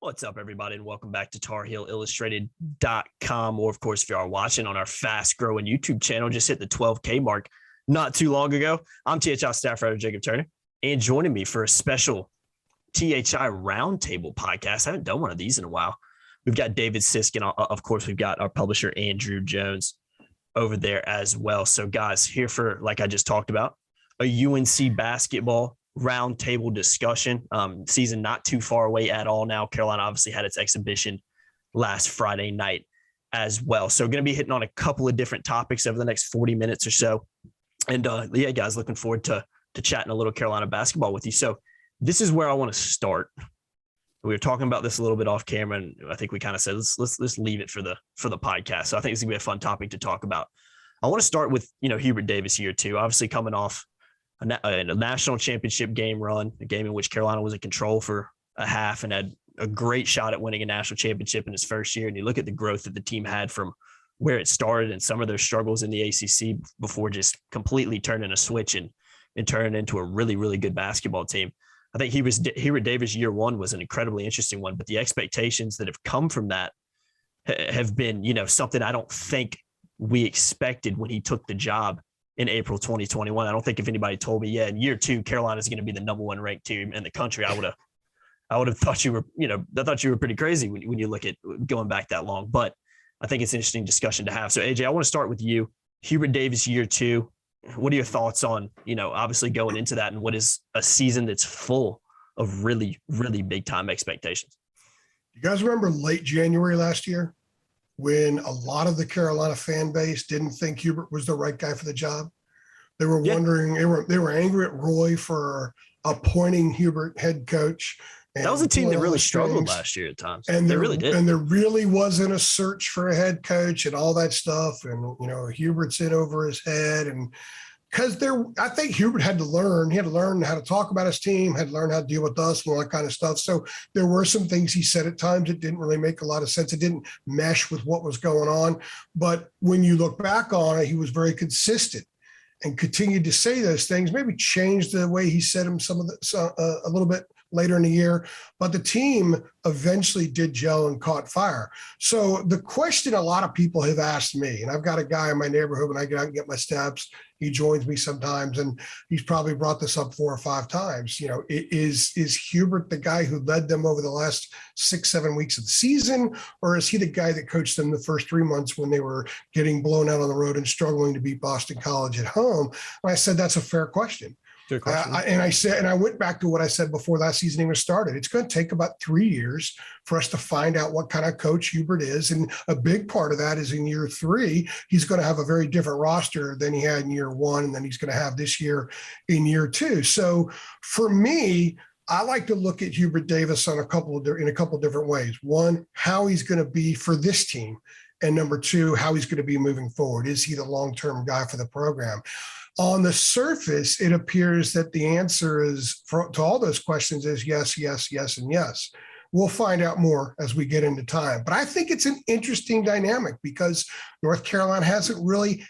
What's up, everybody, and welcome back to TarHeelIllustrated.com. Or, of course, if you are watching on our fast-growing YouTube channel, just hit the 12K mark not too long ago. I'm THI staff writer Jacob Turner, and joining me for a special THI Roundtable podcast. I haven't done one of these in a while. We've got David Sisk, and, of course, we've got our publisher, Andrew Jones, over there as well. So, guys, here for, like I just talked about, a UNC basketball roundtable discussion. Season not too far away at all now. Carolina obviously had its exhibition last Friday night as well. So going to be hitting on a couple of different topics over the next 40 minutes or so. And yeah, guys, looking forward to chatting a little Carolina basketball with you. So this is where I want to start. We were talking about this a little bit off camera, and I think we kind of said let's leave it for the podcast. So I think it's gonna be a fun topic to talk about. I want to start with Hubert Davis year two, obviously coming off a national championship game run, a game in which Carolina was in control for a half and had a great shot at winning a national championship in his first year. And you look at the growth that the team had from where it started and some of their struggles in the ACC before just completely turning a switch and turning into a really, really good basketball team. I think Hubert Davis year one was an incredibly interesting one, but the expectations that have come from that have been, something I don't think we expected when he took the job in April 2021. I don't think if anybody told me, in year two, Carolina is going to be the number one ranked team in the country, I would have thought you were, I thought you were pretty crazy when you look at going back that long. But I think it's an interesting discussion to have. So AJ, I want to start with you. Hubert Davis year two. What are your thoughts on, obviously going into that and what is a season that's full of really, really big time expectations? You guys remember late January last year when a lot of the Carolina fan base didn't think Hubert was the right guy for the job? They were wondering, they were angry at Roy for appointing Hubert head coach. That was a team that really struggled last year at times. And they really did. And there really wasn't a search for a head coach and all that stuff. And, Hubert's in over his head. And because I think Hubert had to learn how to talk about his team, had to learn how to deal with us and all that kind of stuff. So there were some things he said at times that didn't really make a lot of sense. It didn't mesh with what was going on. But when you look back on it, he was very consistent and continued to say those things, maybe changed the way he said them a little bit later in the year, but the team eventually did gel and caught fire. So the question a lot of people have asked me, and I've got a guy in my neighborhood when I get out and get my steps, he joins me sometimes, and he's probably brought this up 4 or 5 times. Is Hubert the guy who led them over the last 6-7 weeks of the season, or is he the guy that coached them the first 3 months when they were getting blown out on the road and struggling to beat Boston College at home? And I said, that's a fair question. And I went back to what I said before last season even started. It's going to take about 3 years for us to find out what kind of coach Hubert is. And a big part of that is in year 3, he's going to have a very different roster than he had in year 1, and then he's going to have this year in year 2. So for me, I like to look at Hubert Davis in a couple of different ways. One, how he's going to be for this team. And number 2, how he's going to be moving forward. Is he the long-term guy for the program? On the surface, it appears that the answer to all those questions is yes, yes, yes, and yes. We'll find out more as we get into time. But I think it's an interesting dynamic because North Carolina hasn't really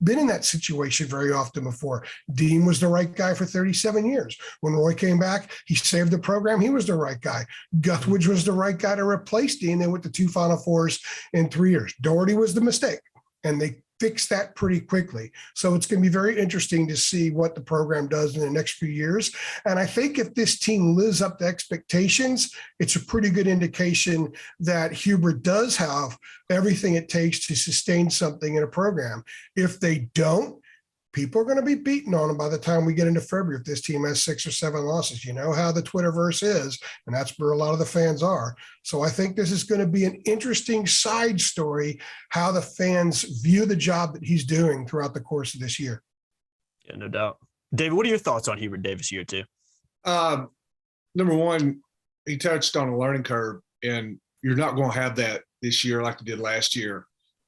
been in that situation very often before. Dean was the right guy for 37 years. When Roy came back, he saved the program. He was the right guy. Guthridge was the right guy to replace Dean. They went to 2 Final Fours in 3 years. Doherty was the mistake, and they fix that pretty quickly. So it's going to be very interesting to see what the program does in the next few years. And I think if this team lives up to expectations, it's a pretty good indication that Hubert does have everything it takes to sustain something in a program. If they don't, people are going to be beating on them by the time we get into February if this team has 6 or 7 losses. You know how the Twitterverse is, and that's where a lot of the fans are. So I think this is going to be an interesting side story, how the fans view the job that he's doing throughout the course of this year. Yeah, no doubt. David, what are your thoughts on Hubert Davis year 2? Number one, he touched on a learning curve, and you're not going to have that this year like you did last year.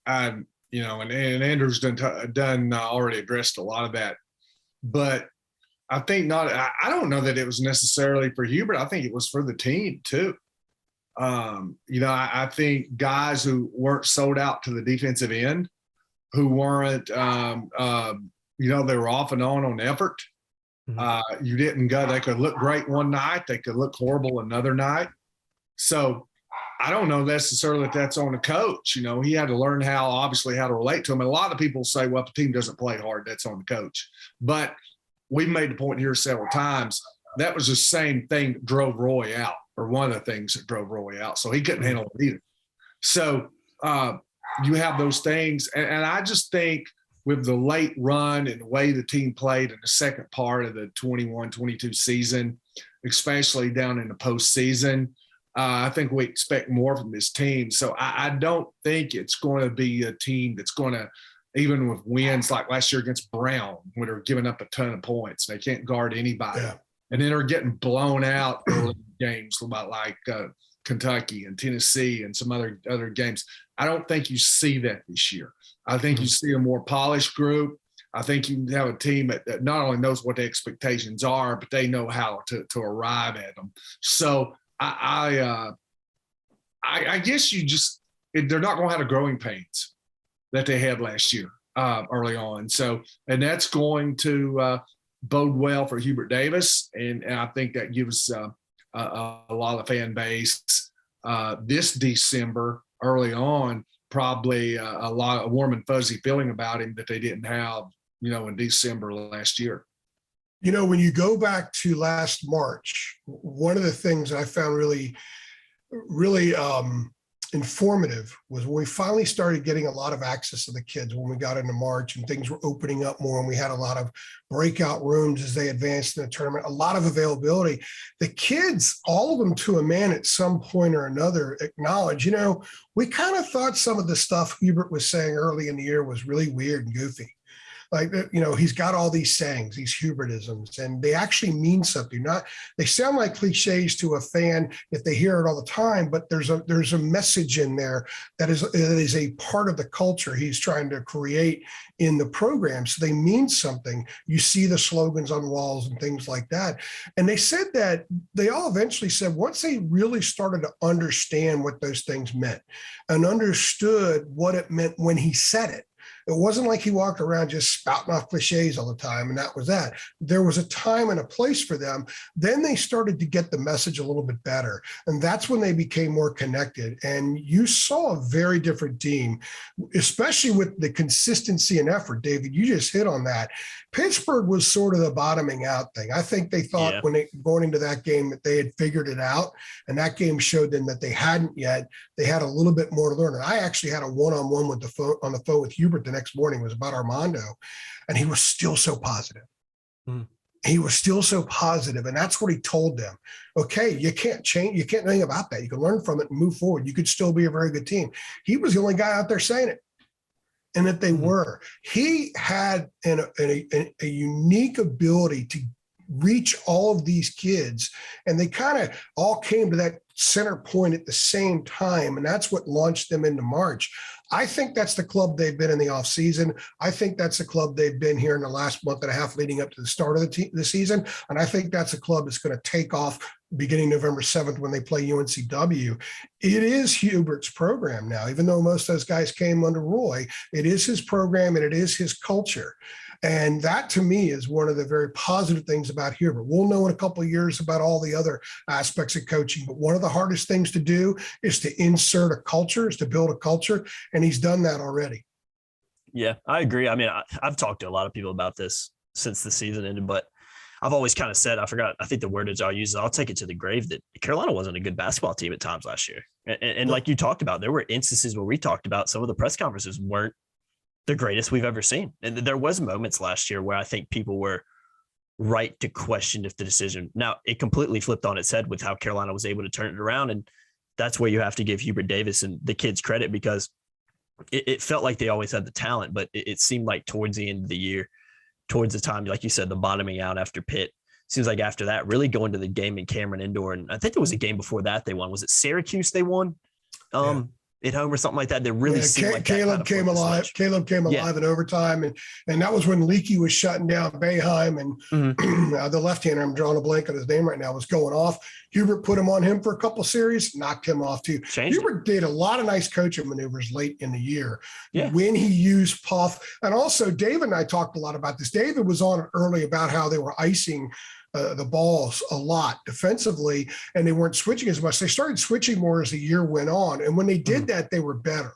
And Andrew's done already addressed a lot of that, but I think not. I don't know that it was necessarily for Hubert. I think it was for the team too. I think guys who weren't sold out to the defensive end, who weren't, they were off and on effort. You didn't go. They could look great one night. They could look horrible another night. So I don't know necessarily that that's on the coach. He had to learn obviously how to relate to him. And a lot of people say, well, if the team doesn't play hard, that's on the coach. But we've made the point here several times. That was the same thing that drove Roy out, or one of the things that drove Roy out. So he couldn't handle it either. So you have those things. And I just think with the late run and the way the team played in the second part of the 21-22 season, especially down in the postseason, I think we expect more from this team. So I don't think it's going to be a team that's going to, even with wins like last year against Brown, when they're giving up a ton of points, they can't guard anybody. Yeah. And then they're getting blown out early games like Kentucky and Tennessee and some other games. I don't think you see that this year. I think you see a more polished group. I think you have a team that not only knows what the expectations are, but they know how to arrive at them. So I guess they're not going to have the growing pains that they had last year early on. So, and that's going to bode well for Hubert Davis. And I think that gives a lot of fan base this December early on, probably a warm and fuzzy feeling about him that they didn't have, in December last year. When you go back to last March, one of the things I found really, really informative was when we finally started getting a lot of access to the kids when we got into March and things were opening up more and we had a lot of breakout rooms as they advanced in the tournament, a lot of availability. The kids, all of them to a man at some point or another, acknowledge, we kind of thought some of the stuff Hubert was saying early in the year was really weird and goofy. Like, he's got all these sayings, these Hubertisms, and they actually mean something. They sound like cliches to a fan if they hear it all the time, but there's a message in there that is a part of the culture he's trying to create in the program. So they mean something. You see the slogans on walls and things like that. And they said that they all eventually said once they really started to understand what those things meant and understood what it meant when he said it. It wasn't like he walked around just spouting off cliches all the time, and that was that. There was a time and a place for them. Then they started to get the message a little bit better, and that's when they became more connected. And you saw a very different team, especially with the consistency and effort. David, you just hit on that. Pittsburgh was sort of the bottoming out thing. I think they thought when they going into that game that they had figured it out, and that game showed them that they hadn't yet. They had a little bit more to learn. And I actually had a one-on-one on the phone with Hubert the next morning. It was about Armando, and he was still so positive. He was still so positive, and that's what he told them. Okay, you can't change. You can't do anything about that. You can learn from it and move forward. You could still be a very good team. He was the only guy out there saying it, and that they were. He had a unique ability to reach all of these kids, and they kind of all came to that center point at the same time, and that's what launched them into March. I think that's the club they've been in the offseason. I think that's the club they've been here in the last month and a half leading up to the start of the season, and I think that's a club that's going to take off beginning November 7th when they play UNCW. It is Hubert's program now, even though most of those guys came under Roy. It is his program, and it is his culture. And that, to me, is one of the very positive things about Hubert. We'll know in a couple of years about all the other aspects of coaching, but one of the hardest things to do is to insert a culture, is to build a culture, and he's done that already. Yeah, I agree. I mean, I've talked to a lot of people about this since the season ended, but I've always kind of said, I think the wordage I'll use is I'll take it to the grave that Carolina wasn't a good basketball team at times last year. And like you talked about, there were instances where we talked about some of the press conferences weren't the greatest we've ever seen. And there was moments last year where I think people were right to question if the decision. Now, it completely flipped on its head with how Carolina was able to turn it around. And that's where you have to give Hubert Davis and the kids credit, because it felt like they always had the talent, but it seemed like towards the end of the year, towards the time, like you said, the bottoming out after Pitt, seems like after that, really going to the game in Cameron Indoor. And I think there was a game before that they won. Was it Syracuse they won? At home or something like that. They really seemed like Caleb came alive. Caleb came alive in overtime, and that was when Leakey was shutting down Boeheim, and the left-hander, I'm drawing a blank on his name right now, was going off. Hubert put him on him for a couple series, knocked him off too. Hubert did a lot of nice coaching maneuvers late in the year when he used Puff. And also David and I talked a lot about this. David was on early about how they were icing the balls a lot defensively, and they weren't switching as much. They started switching more as the year went on. And when they did that, they were better.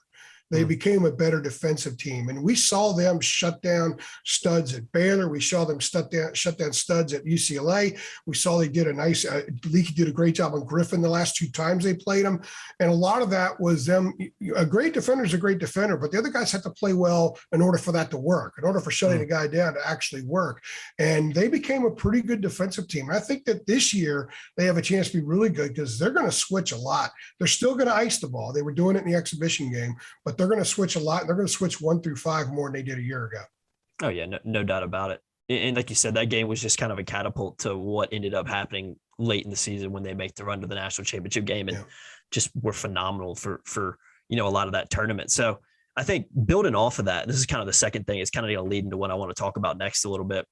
They became a better defensive team. And we saw them shut down studs at Baylor. We saw them shut down studs at UCLA. We saw they did Leaky did a great job on Griffin the last 2 times they played him. And a lot of that was them. A great defender is a great defender, but the other guys had to play well in order for that to work, in order for shutting the guy down to actually work. And they became a pretty good defensive team. I think that this year they have a chance to be really good because they're going to switch a lot. They're still going to ice the ball. They were doing it in the exhibition game, but they're going to switch a lot. They're going to switch 1 through 5 more than they did a year ago. Oh yeah, no doubt about it. And like you said, that game was just kind of a catapult to what ended up happening late in the season when they make the run to the national championship game and just were phenomenal for a lot of that tournament. So I think building off of that, this is kind of the second thing. It's kind of going to lead into what I want to talk about next a little bit.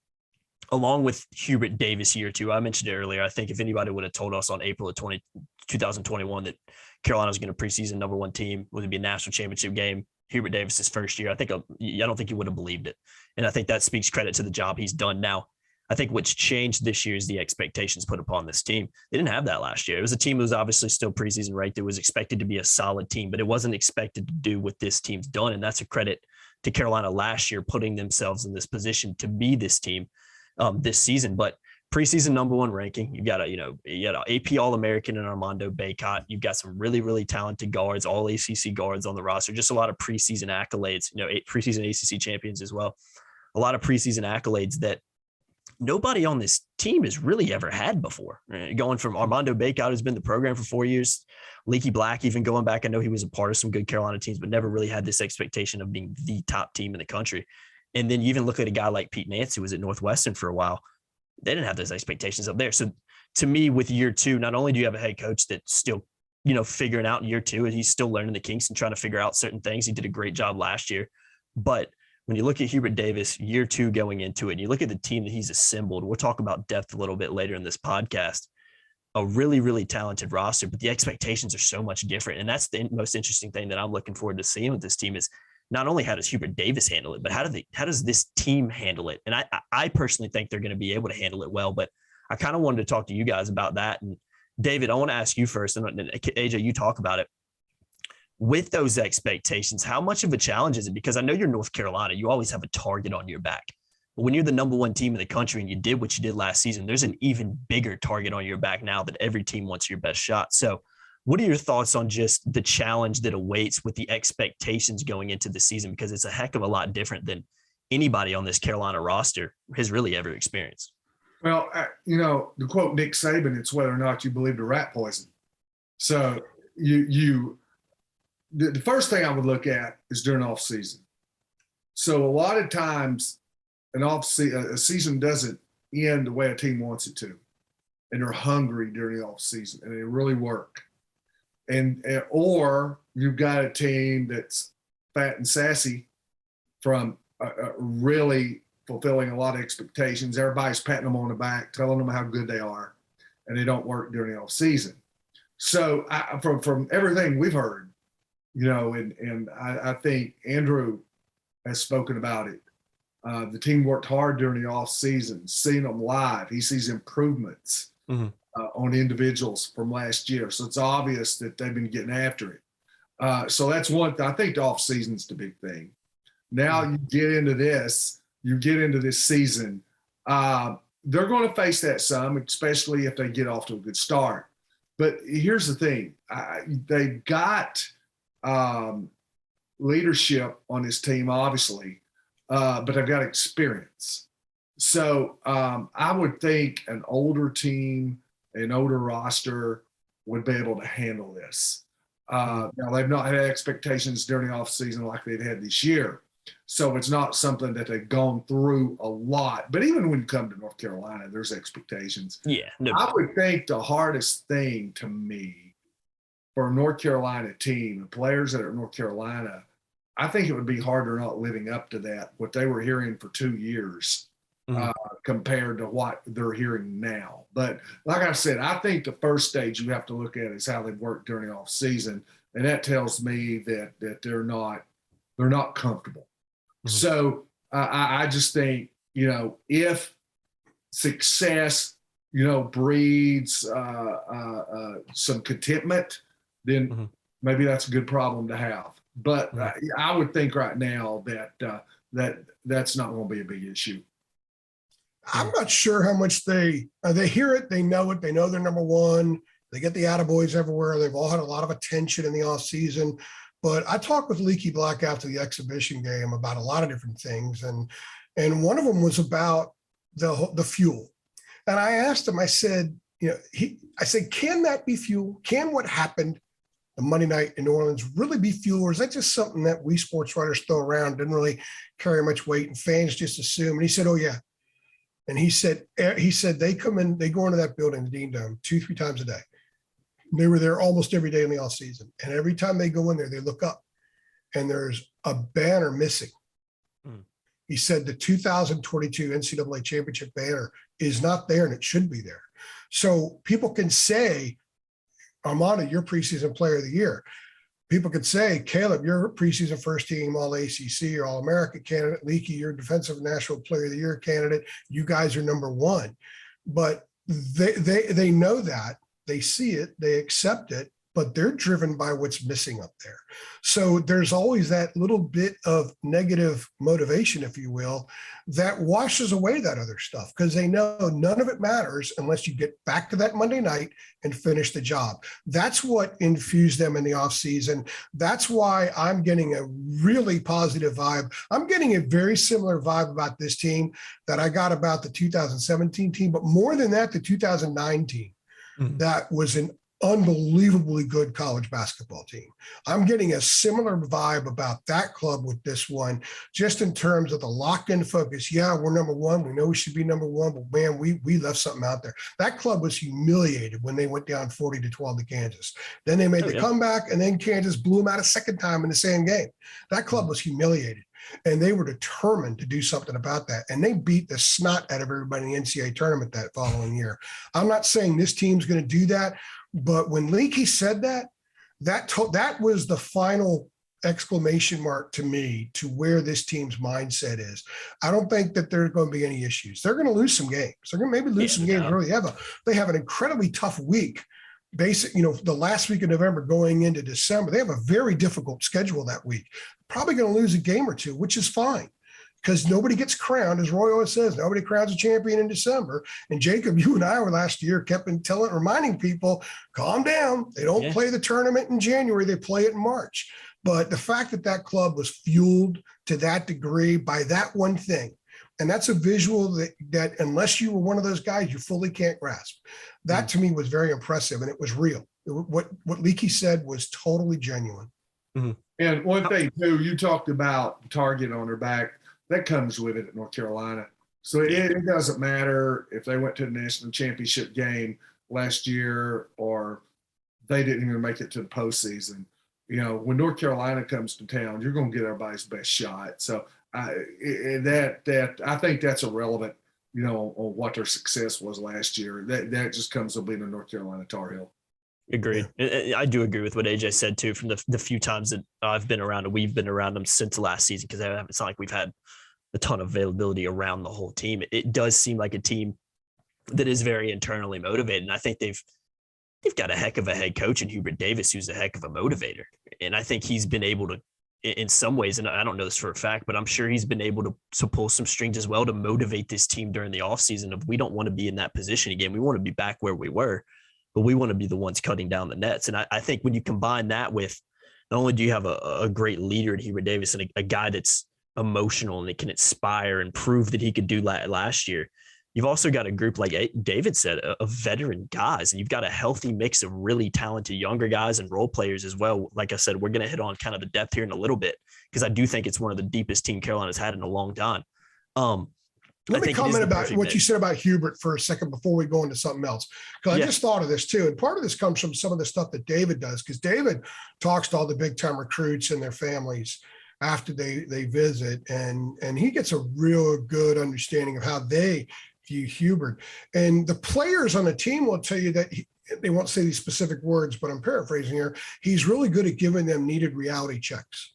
Along with Hubert Davis year 2, I mentioned it earlier. I think if anybody would have told us on April of 2021 that Carolina was going to preseason number 1 team, would it be a national championship game, Hubert Davis's first year, I don't think you would have believed it. And I think that speaks credit to the job he's done. Now, I think what's changed this year is the expectations put upon this team. They didn't have that last year. It was a team that was obviously still preseason ranked. It was expected to be a solid team, but it wasn't expected to do what this team's done. And that's a credit to Carolina last year, putting themselves in this position to be this team this season. But preseason number 1 ranking, you got an AP All-American and Armando Bacot. You've got some really, really talented guards, all ACC guards on the roster, just a lot of preseason accolades, preseason ACC champions as well. A lot of preseason accolades that nobody on this team has really ever had before. Going from Armando Bacot, who's been in the program for 4 years, Leaky Black, even going back, I know he was a part of some good Carolina teams, but never really had this expectation of being the top team in the country. And then you even look at a guy like Pete Nance, who was at Northwestern for a while. They didn't have those expectations up there. So to me, with year 2, not only do you have a head coach that's still, figuring out in year 2, and he's still learning the kinks and trying to figure out certain things. He did a great job last year. But when you look at Hubert Davis, year 2 going into it, and you look at the team that he's assembled, we'll talk about depth a little bit later in this podcast, a really, really talented roster, but the expectations are so much different. And that's the most interesting thing that I'm looking forward to seeing with this team is not only how does Hubert Davis handle it, but how does this team handle it? And I personally think they're going to be able to handle it well, but I kind of wanted to talk to you guys about that. And David, I want to ask you first, and AJ, you talk about it. With those expectations, how much of a challenge is it? Because I know you're North Carolina, you always have a target on your back. But when you're the number 1 team in the country and you did what you did last season, there's an even bigger target on your back now that every team wants your best shot. So what are your thoughts on just the challenge that awaits with the expectations going into the season? Because it's a heck of a lot different than anybody on this Carolina roster has really ever experienced. Well, to quote Nick Saban, it's whether or not you believe the rat poison. So the first thing I would look at is during off season. So a lot of times a season doesn't end the way a team wants it to, and they're hungry during the off season and they really work. Or you've got a team that's fat and sassy from really fulfilling a lot of expectations. Everybody's patting them on the back, telling them how good they are, and they don't work during the off season. So from everything we've heard, and I think Andrew has spoken about it. The team worked hard during the off season, seeing them live. He sees improvements. Mm-hmm. On individuals from last year. So it's obvious that they've been getting after it. So that's one thing. I think the off season's the big thing. Now you get into this season. They're going to face that some, especially if they get off to a good start. But here's the thing. They've got leadership on this team, obviously, but they've got experience. So I would think an older team, an older roster would be able to handle this. Now, they've not had expectations during the offseason like they've had this year. So it's not something that they've gone through a lot. But even when you come to North Carolina, there's expectations. Yeah. I would think the hardest thing to me for a North Carolina team, the players that are in North Carolina, I think it would be harder not living up to that, what they were hearing for 2 years. Compared to what they're hearing now. But like I said, I think the first stage you have to look at is how they've worked during the off season. And that tells me that they're not comfortable. Mm-hmm. So I just think, if success breeds some contentment, then maybe that's a good problem to have. But I would think right now that that's not going to be a big issue. I'm not sure how much they hear it, they know it, they know they're number one. They get the attaboys everywhere. They've all had a lot of attention in the offseason. But I talked with Leaky Black after the exhibition game about a lot of different things, and one of them was about the fuel. And I asked him, I said, I said, can that be fuel? Can what happened the Monday night in New Orleans really be fuel, or is that just something that we sports writers throw around, didn't really carry much weight, and fans just assume? And he said, oh yeah. And he said they come in, they go into that building, the Dean Dome, 2-3 times a day. They were there almost every day in the off season. And every time they go in there, they look up and there's a banner missing. He said the 2022 NCAA championship banner is not there and it should be there. So people can say, Armando, you're preseason player of the year. People could say, Caleb, you're preseason first team All ACC or All American candidate. Leaky, you're defensive national player of the year candidate. You guys are number one. But they know that. They see it, they accept it, but they're driven by what's missing up there. So there's always that little bit of negative motivation, if you will, that washes away that other stuff because they know none of it matters unless you get back to that Monday night and finish the job. That's what infused them in the offseason. That's why I'm getting a really positive vibe. I'm getting a very similar vibe about this team that I got about the 2017 team, but more than that, the 2009 team. That was an unbelievably good college basketball team. I'm getting a similar vibe about that club with this one, just in terms of the locked-in focus. Yeah, we're number one. We know we should be number one, but man, we left something out there. That club was humiliated when they went down 40-12 to Kansas. Then they made the comeback, and then Kansas blew them out a second time in the same game. That club was humiliated. And they were determined to do something about that. And they beat the snot out of everybody in the NCAA tournament that following year. I'm not saying this team's going to do that, but when Leaky said that was the final exclamation mark to me to where this team's mindset is. I don't think that there's going to be any issues. They're going to lose some games. They're going to maybe lose some games early. They have an incredibly tough week. The last week of November going into December, they have a very difficult schedule that week. Probably going to lose a game or two, which is fine because nobody gets crowned, as Roy always says, nobody crowns a champion in December. And Jacob, you and I were last year kept reminding people, calm down. They don't play the tournament in January. They play it in March. But the fact that club was fueled to that degree by that one thing, and that's a visual that unless you were one of those guys, you fully can't grasp. That to me was very impressive, and it was real. What Leaky said was totally genuine. Mm-hmm. And one thing too, you talked about target on their back. That comes with it at North Carolina. So it doesn't matter if they went to the national championship game last year or they didn't even make it to the postseason. When North Carolina comes to town, you're going to get everybody's best shot. So I think that's irrelevant, on what their success was last year. That just comes with being a North Carolina Tar Heel. Agreed. I do agree with what AJ said too. From the few times that I've been around, and we've been around them since last season, because it's not like we've had a ton of availability around the whole team. It does seem like a team that is very internally motivated, and I think they've got a heck of a head coach in Hubert Davis, who's a heck of a motivator, and I think he's been able to, in some ways, and I don't know this for a fact, but I'm sure he's been able to pull some strings as well to motivate this team during the offseason of, we don't want to be in that position again. We want to be back where we were, but we want to be the ones cutting down the nets. And I think when you combine that with, not only do you have a great leader in Hubert Davis and a guy that's emotional and that can inspire and prove that he could do last year, you've also got a group, like David said, of veteran guys, and you've got a healthy mix of really talented younger guys and role players as well. Like I said, we're going to hit on kind of the depth here in a little bit, because I do think it's one of the deepest team Carolina's had in a long time. Let me comment about what you said about Hubert for a second before we go into something else, because I just thought of this too. And part of this comes from some of the stuff that David does, because David talks to all the big time recruits and their families after they visit, and he gets a real good understanding of how they view Hubert. And the players on the team will tell you that they won't say these specific words, but I'm paraphrasing here. He's really good at giving them needed reality checks,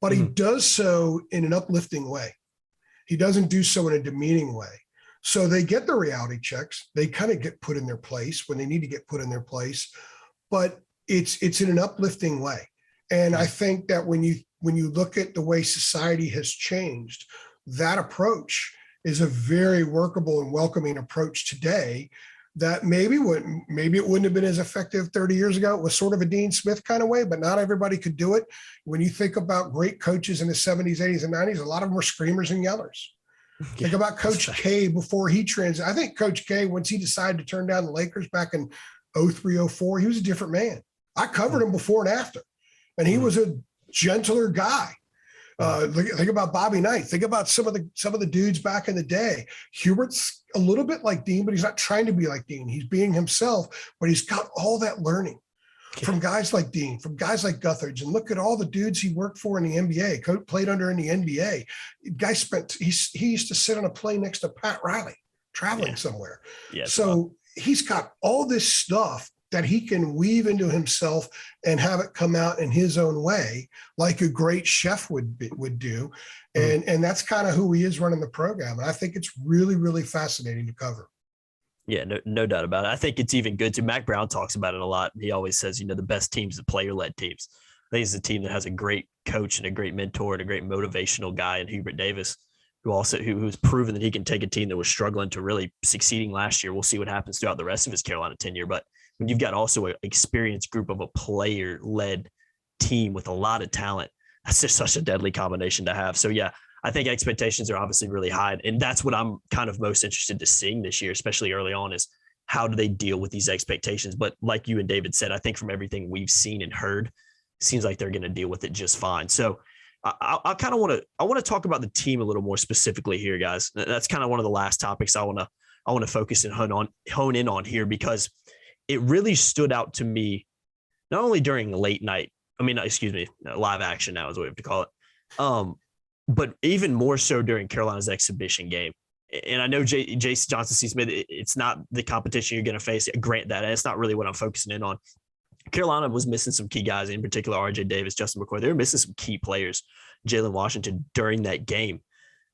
but he does so in an uplifting way. He doesn't do so in a demeaning way. So they get the reality checks. They kind of get put in their place when they need to get put in their place, but it's in an uplifting way. And I think that when you look at the way society has changed, that approach is a very workable and welcoming approach today that maybe it wouldn't have been as effective 30 years ago. It was sort of a Dean Smith kind of way, but not everybody could do it. When you think about great coaches in the 70s, 80s, and 90s, a lot of them were screamers and yellers. Think about Coach K before he I think Coach K, once he decided to turn down the Lakers back in 03, 04, he was a different man. I covered him before and after, and he was a gentler guy. Think about Bobby Knight. Think about some of the dudes back in the day. Hubert's a little bit like Dean, but he's not trying to be like Dean. He's being himself, but he's got all that learning from guys like Dean, from guys like Guthridge. And look at all the dudes he worked for in the NBA, played under in the NBA. He used to sit on a plane next to Pat Riley, traveling somewhere. Yeah, so he's got all this stuff that he can weave into himself and have it come out in his own way, like a great chef would do. And that's kind of who he is running the program. And I think it's really, really fascinating to cover. Yeah, no doubt about it. I think it's even good too. Mac Brown talks about it a lot. He always says, the best teams are player-led teams. I think it's a team that has a great coach and a great mentor and a great motivational guy in Hubert Davis, who's proven that he can take a team that was struggling to really succeeding last year. We'll see what happens throughout the rest of his Carolina tenure. But when you've got also an experienced group of a player-led team with a lot of talent, that's just such a deadly combination to have. So, yeah, I think expectations are obviously really high. And that's what I'm kind of most interested to seeing this year, especially early on, is how do they deal with these expectations? But like you and David said, I think from everything we've seen and heard, it seems like they're going to deal with it just fine. So I kind of want to talk about the team a little more specifically here, guys. That's kind of one of the last topics I want to focus and hone in on here, because it really stood out to me, not only during live action now is what we have to call it, but even more so during Carolina's exhibition game. And I know Jason Johnson C. Smith, it's not the competition you're going to face. Grant that. It's not really what I'm focusing in on. Carolina was missing some key guys, in particular RJ Davis, Justin McCoy. They were missing some key players, Jalen Washington, during that game.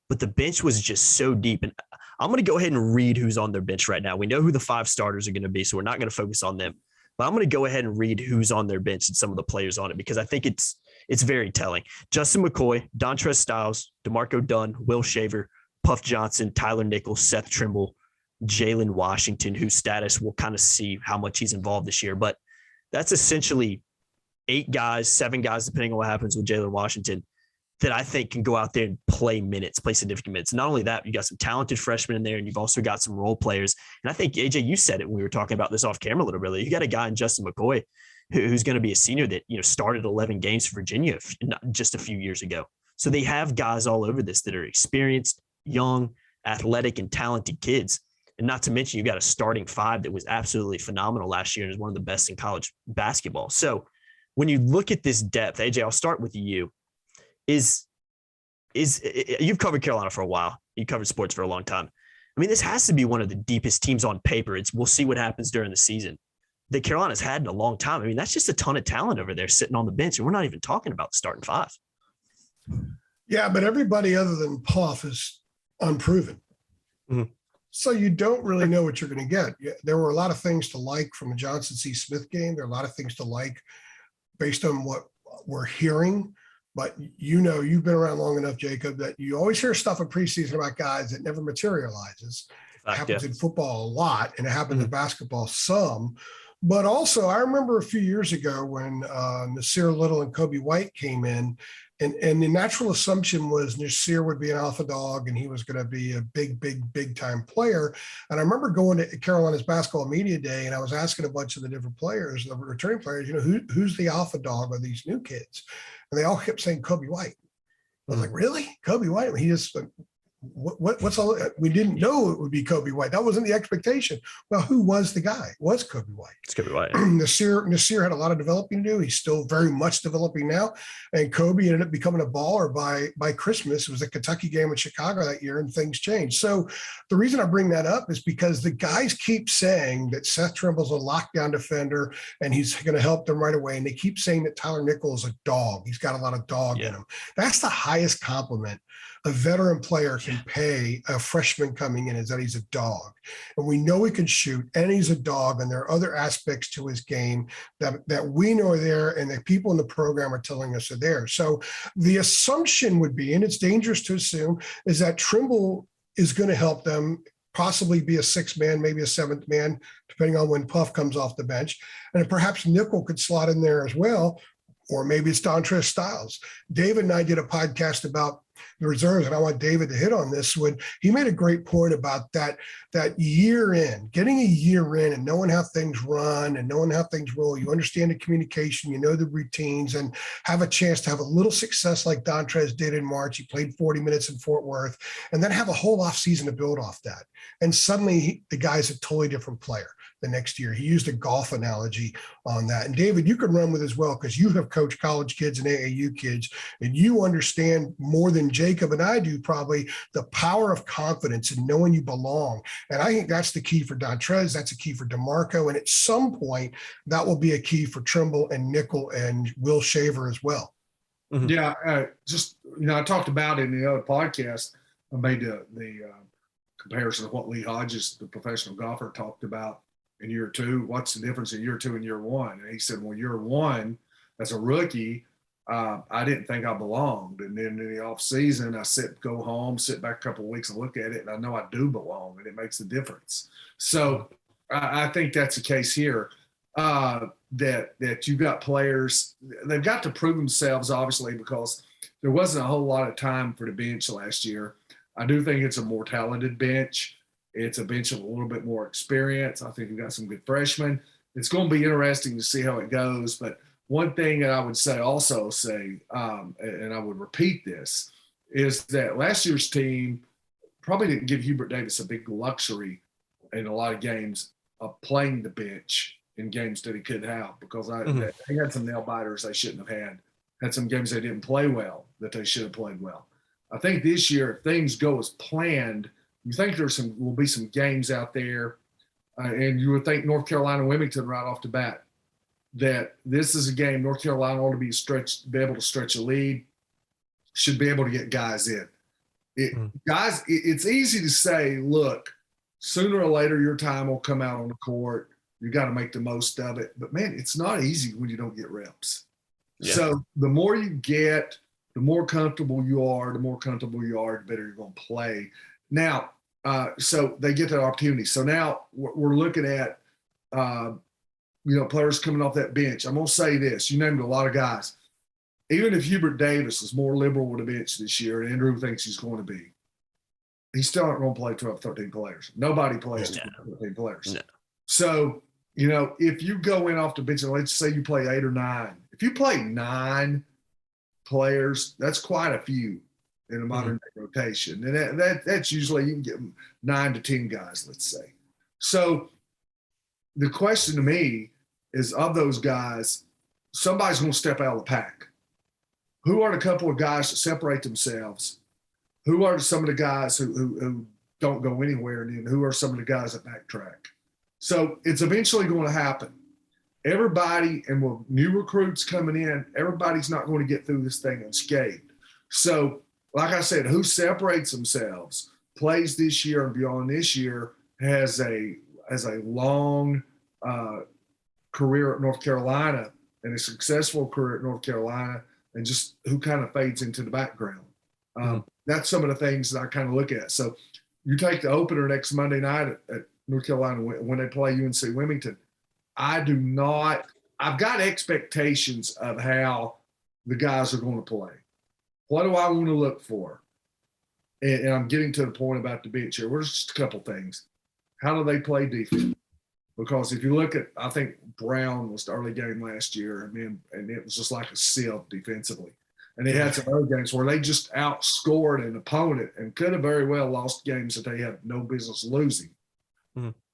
But the bench was just so deep. And I'm going to go ahead and read who's on their bench right now. We know who the 5 starters are going to be, so we're not going to focus on them. But I'm going to go ahead and read who's on their bench and some of the players on it, because I think it's very telling. Justin McCoy, Dontrez Styles, DeMarco Dunn, Will Shaver, Puff Johnson, Tyler Nichols, Seth Trimble, Jalen Washington, whose status we'll kind of see how much he's involved this year. But that's essentially 8 guys, 7 guys, depending on what happens with Jalen Washington, that I think can go out there and play significant minutes. Not only that, you got some talented freshmen in there, and you've also got some role players. And I think, AJ, you said it when we were talking about this off camera a little bit. You got a guy in Justin McCoy who's going to be a senior that, started 11 games for Virginia just a few years ago. So they have guys all over this that are experienced, young, athletic, and talented kids. And not to mention, you got a starting 5 that was absolutely phenomenal last year and is one of the best in college basketball. So when you look at this depth, AJ, I'll start with you. You've covered Carolina for a while. You covered sports for a long time. I mean, this has to be one of the deepest teams on paper. We'll see what happens during the season that Carolina's had in a long time. I mean, that's just a ton of talent over there sitting on the bench, and we're not even talking about the starting 5. Yeah, but everybody other than Puff is unproven. Mm-hmm. So you don't really know what you're going to get. There were a lot of things to like from the Johnson C. Smith game. There are a lot of things to like based on what we're hearing. But you've been around long enough, Jacob, that you always hear stuff in preseason about guys that never materializes. It happens in football a lot, and it happens in basketball some. But also, I remember a few years ago when Nasir Little and Kobe White came in, and the natural assumption was Nasir would be an alpha dog and he was going to be a big time player. And I remember going to Carolina's basketball media day, and I was asking a bunch of the different players, the returning players, who's the alpha dog of these new kids? And they all kept saying Kobe White. I was like, really? Kobe White? I mean, he just what's all? We didn't know it would be Kobe White. That wasn't the expectation. Well, who was the guy? It was Kobe White. It's Kobe White. Nasir had a lot of developing to do. He's still very much developing now. And Kobe ended up becoming a baller by Christmas. It was a Kentucky game in Chicago that year, and things changed. So the reason I bring that up is because the guys keep saying that Seth Trimble's a lockdown defender and he's going to help them right away. And they keep saying that Tyler Nichols is a dog. He's got a lot of dog in him. That's the highest compliment a veteran player can pay a freshman coming in is that he's a dog. And we know he can shoot and he's a dog. And there are other aspects to his game that we know are there and that people in the program are telling us are there. So the assumption would be, and it's dangerous to assume, is that Trimble is going to help them possibly be a sixth man, maybe a seventh man, depending on when Puff comes off the bench. And perhaps Nickel could slot in there as well, or maybe it's Dontrez Styles. David and I did a podcast about the reserves, and I want David to hit on this. When he made a great point about that year in, getting a year in and knowing how things run and knowing how things roll. You understand the communication, you know the routines, and have a chance to have a little success like Dontrez did in March. He played 40 minutes in Fort Worth, and then have a whole off season to build off that. And suddenly the guy's a totally different player the next year. He used a golf analogy on that. And David, you can run with as well, because you have coached college kids and AAU kids, and you understand more than Jacob and I do probably the power of confidence and knowing you belong. And I think that's the key for Dontrez. That's a key for DeMarco. And at some point, that will be a key for Trimble and Nickel and Will Shaver as well. Mm-hmm. Yeah, I talked about it in the other podcast. I made the comparison of what Lee Hodges, the professional golfer, talked about in year two. What's the difference in year two and year one? And he said, well, year one, as a rookie, I didn't think I belonged. And then in the off season, I go home, sit back a couple of weeks and look at it, and I know I do belong, and it makes a difference. So I think that's the case here, that you've got players, they've got to prove themselves, obviously, because there wasn't a whole lot of time for the bench last year. I do think it's a more talented bench. It's a bench of a little bit more experience. I think we've got some good freshmen. It's going to be interesting to see how it goes. But one thing that I would say, and I would repeat this, is that last year's team probably didn't give Hubert Davis a big luxury in a lot of games of playing the bench in games that he could have, because they had some nail biters they shouldn't have had some games they didn't play well that they should have played well. I think this year, if things go as planned, you think will be some games out there, and you would think North Carolina Wilmington right off the bat, that this is a game North Carolina ought to be able to stretch a lead, should be able to get guys in. It's easy to say, look, sooner or later your time will come out on the court. You got to make the most of it. But, man, it's not easy when you don't get reps. Yeah. So the more you get, the more comfortable you are, the better you're going to play. Now, so they get that opportunity. So now we're looking at, players coming off that bench. I'm going to say this. You named a lot of guys. Even if Hubert Davis is more liberal with the bench this year, and Andrew thinks he's going to be, he's still not going to play 12, 13 players. Nobody plays 12, 13 players. No. So, if you go in off the bench and let's say you play 8 or 9, if you play 9 players, that's quite a few in a modern day rotation. And that's usually you can get 9 to 10 guys, let's say. So the question to me is, of those guys, somebody's going to step out of the pack. Who are the couple of guys that separate themselves? Who are some of the guys who don't go anywhere? And then who are some of the guys that backtrack? So it's eventually going to happen. Everybody, and with new recruits coming in, everybody's not going to get through this thing unscathed. So, like I said, who separates themselves, plays this year and beyond this year, has a long career at North Carolina and a successful career at North Carolina, and just who kind of fades into the background. That's some of the things that I kind of look at. So you take the opener next Monday night at North Carolina when they play UNC Wilmington. I've got expectations of how the guys are going to play. What do I want to look for? And I'm getting to the point about the bench here. We're just a couple things. How do they play defense? Because if you look at, I think Brown was the early game last year, and it was just like a sieve defensively. And they had some other games where they just outscored an opponent and could have very well lost games that they had no business losing.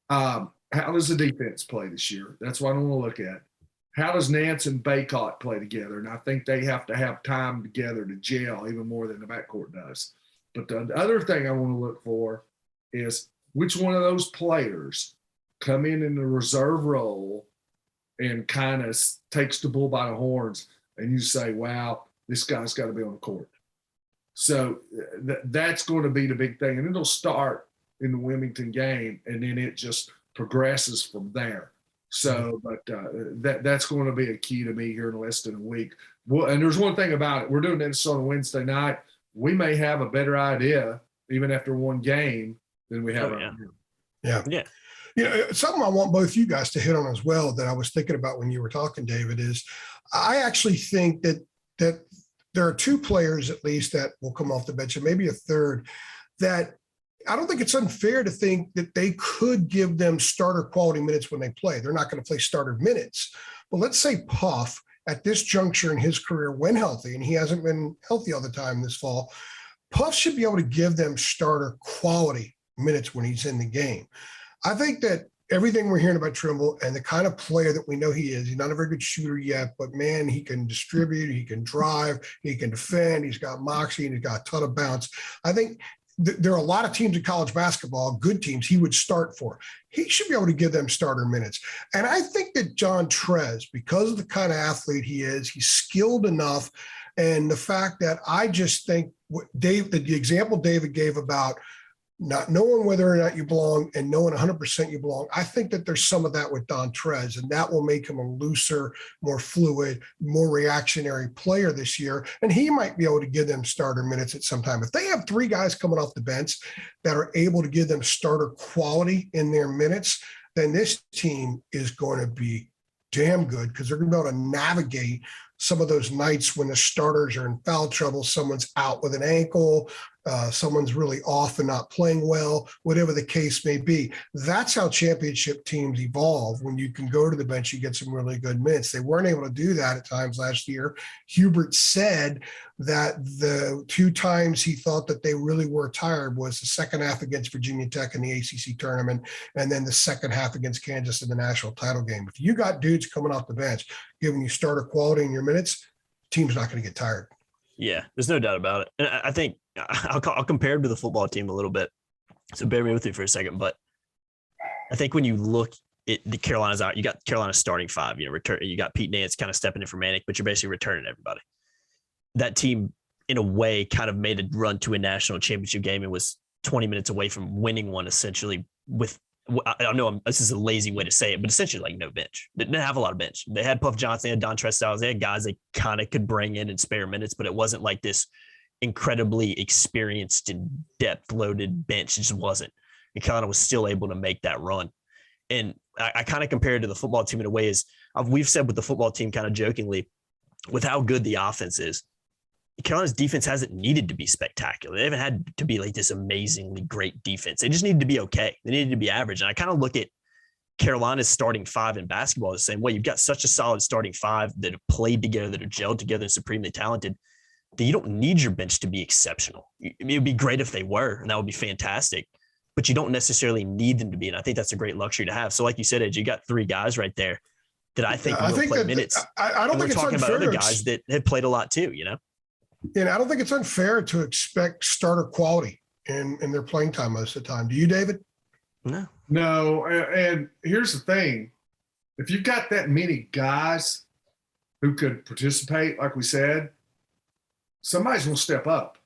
How does the defense play this year? That's what I want to look at. How does Nance and Baycott play together? And I think they have to have time together to gel even more than the backcourt does. But the other thing I want to look for is which one of those players come in the reserve role and kind of takes the bull by the horns, and you say, wow, this guy's got to be on the court. So that's going to be the big thing. And it'll start in the Wilmington game, and then it just progresses from there. So, but that's going to be a key to me here in less than a week. Well, and there's one thing about it. We're doing this on a Wednesday night. We may have a better idea even after one game than we have. Yeah. You know, something I want both you guys to hit on as well that I was thinking about when you were talking, David, is I actually think that there are two players at least that will come off the bench, and maybe a third, that I don't think it's unfair to think that they could give them starter quality minutes when they play. They're not going to play starter minutes. But let's say Puff at this juncture in his career, when healthy, and he hasn't been healthy all the time this fall, Puff should be able to give them starter quality minutes when he's in the game. I think that everything we're hearing about Trimble and the kind of player that we know he is, he's not a very good shooter yet, but man, he can distribute, he can drive, he can defend, he's got moxie, and he's got a ton of bounce. I think there are a lot of teams in college basketball, good teams, he would start for. He should be able to give them starter minutes. And I think that John Trez, because of the kind of athlete he is, he's skilled enough. And the fact that I just think the example David gave about not knowing whether or not you belong and knowing 100% you belong, I think that there's some of that with Don Trez, and that will make him a looser, more fluid, more reactionary player this year. And he might be able to give them starter minutes at some time. If they have three guys coming off the bench that are able to give them starter quality in their minutes, then this team is going to be damn good, because they're going to be able to navigate some of those nights when the starters are in foul trouble, someone's out with an ankle, someone's really off and not playing well, whatever the case may be. That's how championship teams evolve. When you can go to the bench, you get some really good minutes. They weren't able to do that at times last year. Hubert said that the two times he thought that they really were tired was the second half against Virginia Tech in the ACC tournament, and then the second half against Kansas in the national title game. If you got dudes coming off the bench giving you starter quality in your minutes, the team's not going to get tired. Yeah, there's no doubt about it. And I think I'll compare him to the football team a little bit. So bear with me for a second. But I think when you look at the Carolina's out, you got Carolina starting five, you got Pete Nance kind of stepping in for Manic, but you're basically returning everybody. That team, in a way, kind of made a run to a national championship game and was 20 minutes away from winning one, essentially, with, I don't know, this is a lazy way to say it, but essentially like no bench. They didn't have a lot of bench. They had Puff Johnson, they had Don Trez, they had guys they kind of could bring in and spare minutes, but it wasn't like this incredibly experienced and depth-loaded bench. It just wasn't. And Carolina was still able to make that run. And I kind of compare it to the football team in a way, is we've said with the football team kind of jokingly, with how good the offense is, Carolina's defense hasn't needed to be spectacular. They haven't had to be like this amazingly great defense. They just needed to be okay. They needed to be average. And I kind of look at Carolina's starting five in basketball the same way. You've got such a solid starting five that have played together, that are gelled together and supremely talented, that you don't need your bench to be exceptional. It would be great if they were, and that would be fantastic, but you don't necessarily need them to be. And I think that's a great luxury to have. So like you said, Ed, you got three guys right there that I think will play minutes. I don't think it's talking unfair about other guys that have played a lot too, you know? And I don't think it's unfair to expect starter quality in their playing time most of the time. Do you, David? No. And here's the thing. If you've got that many guys who could participate, like we said, somebody's going to step up.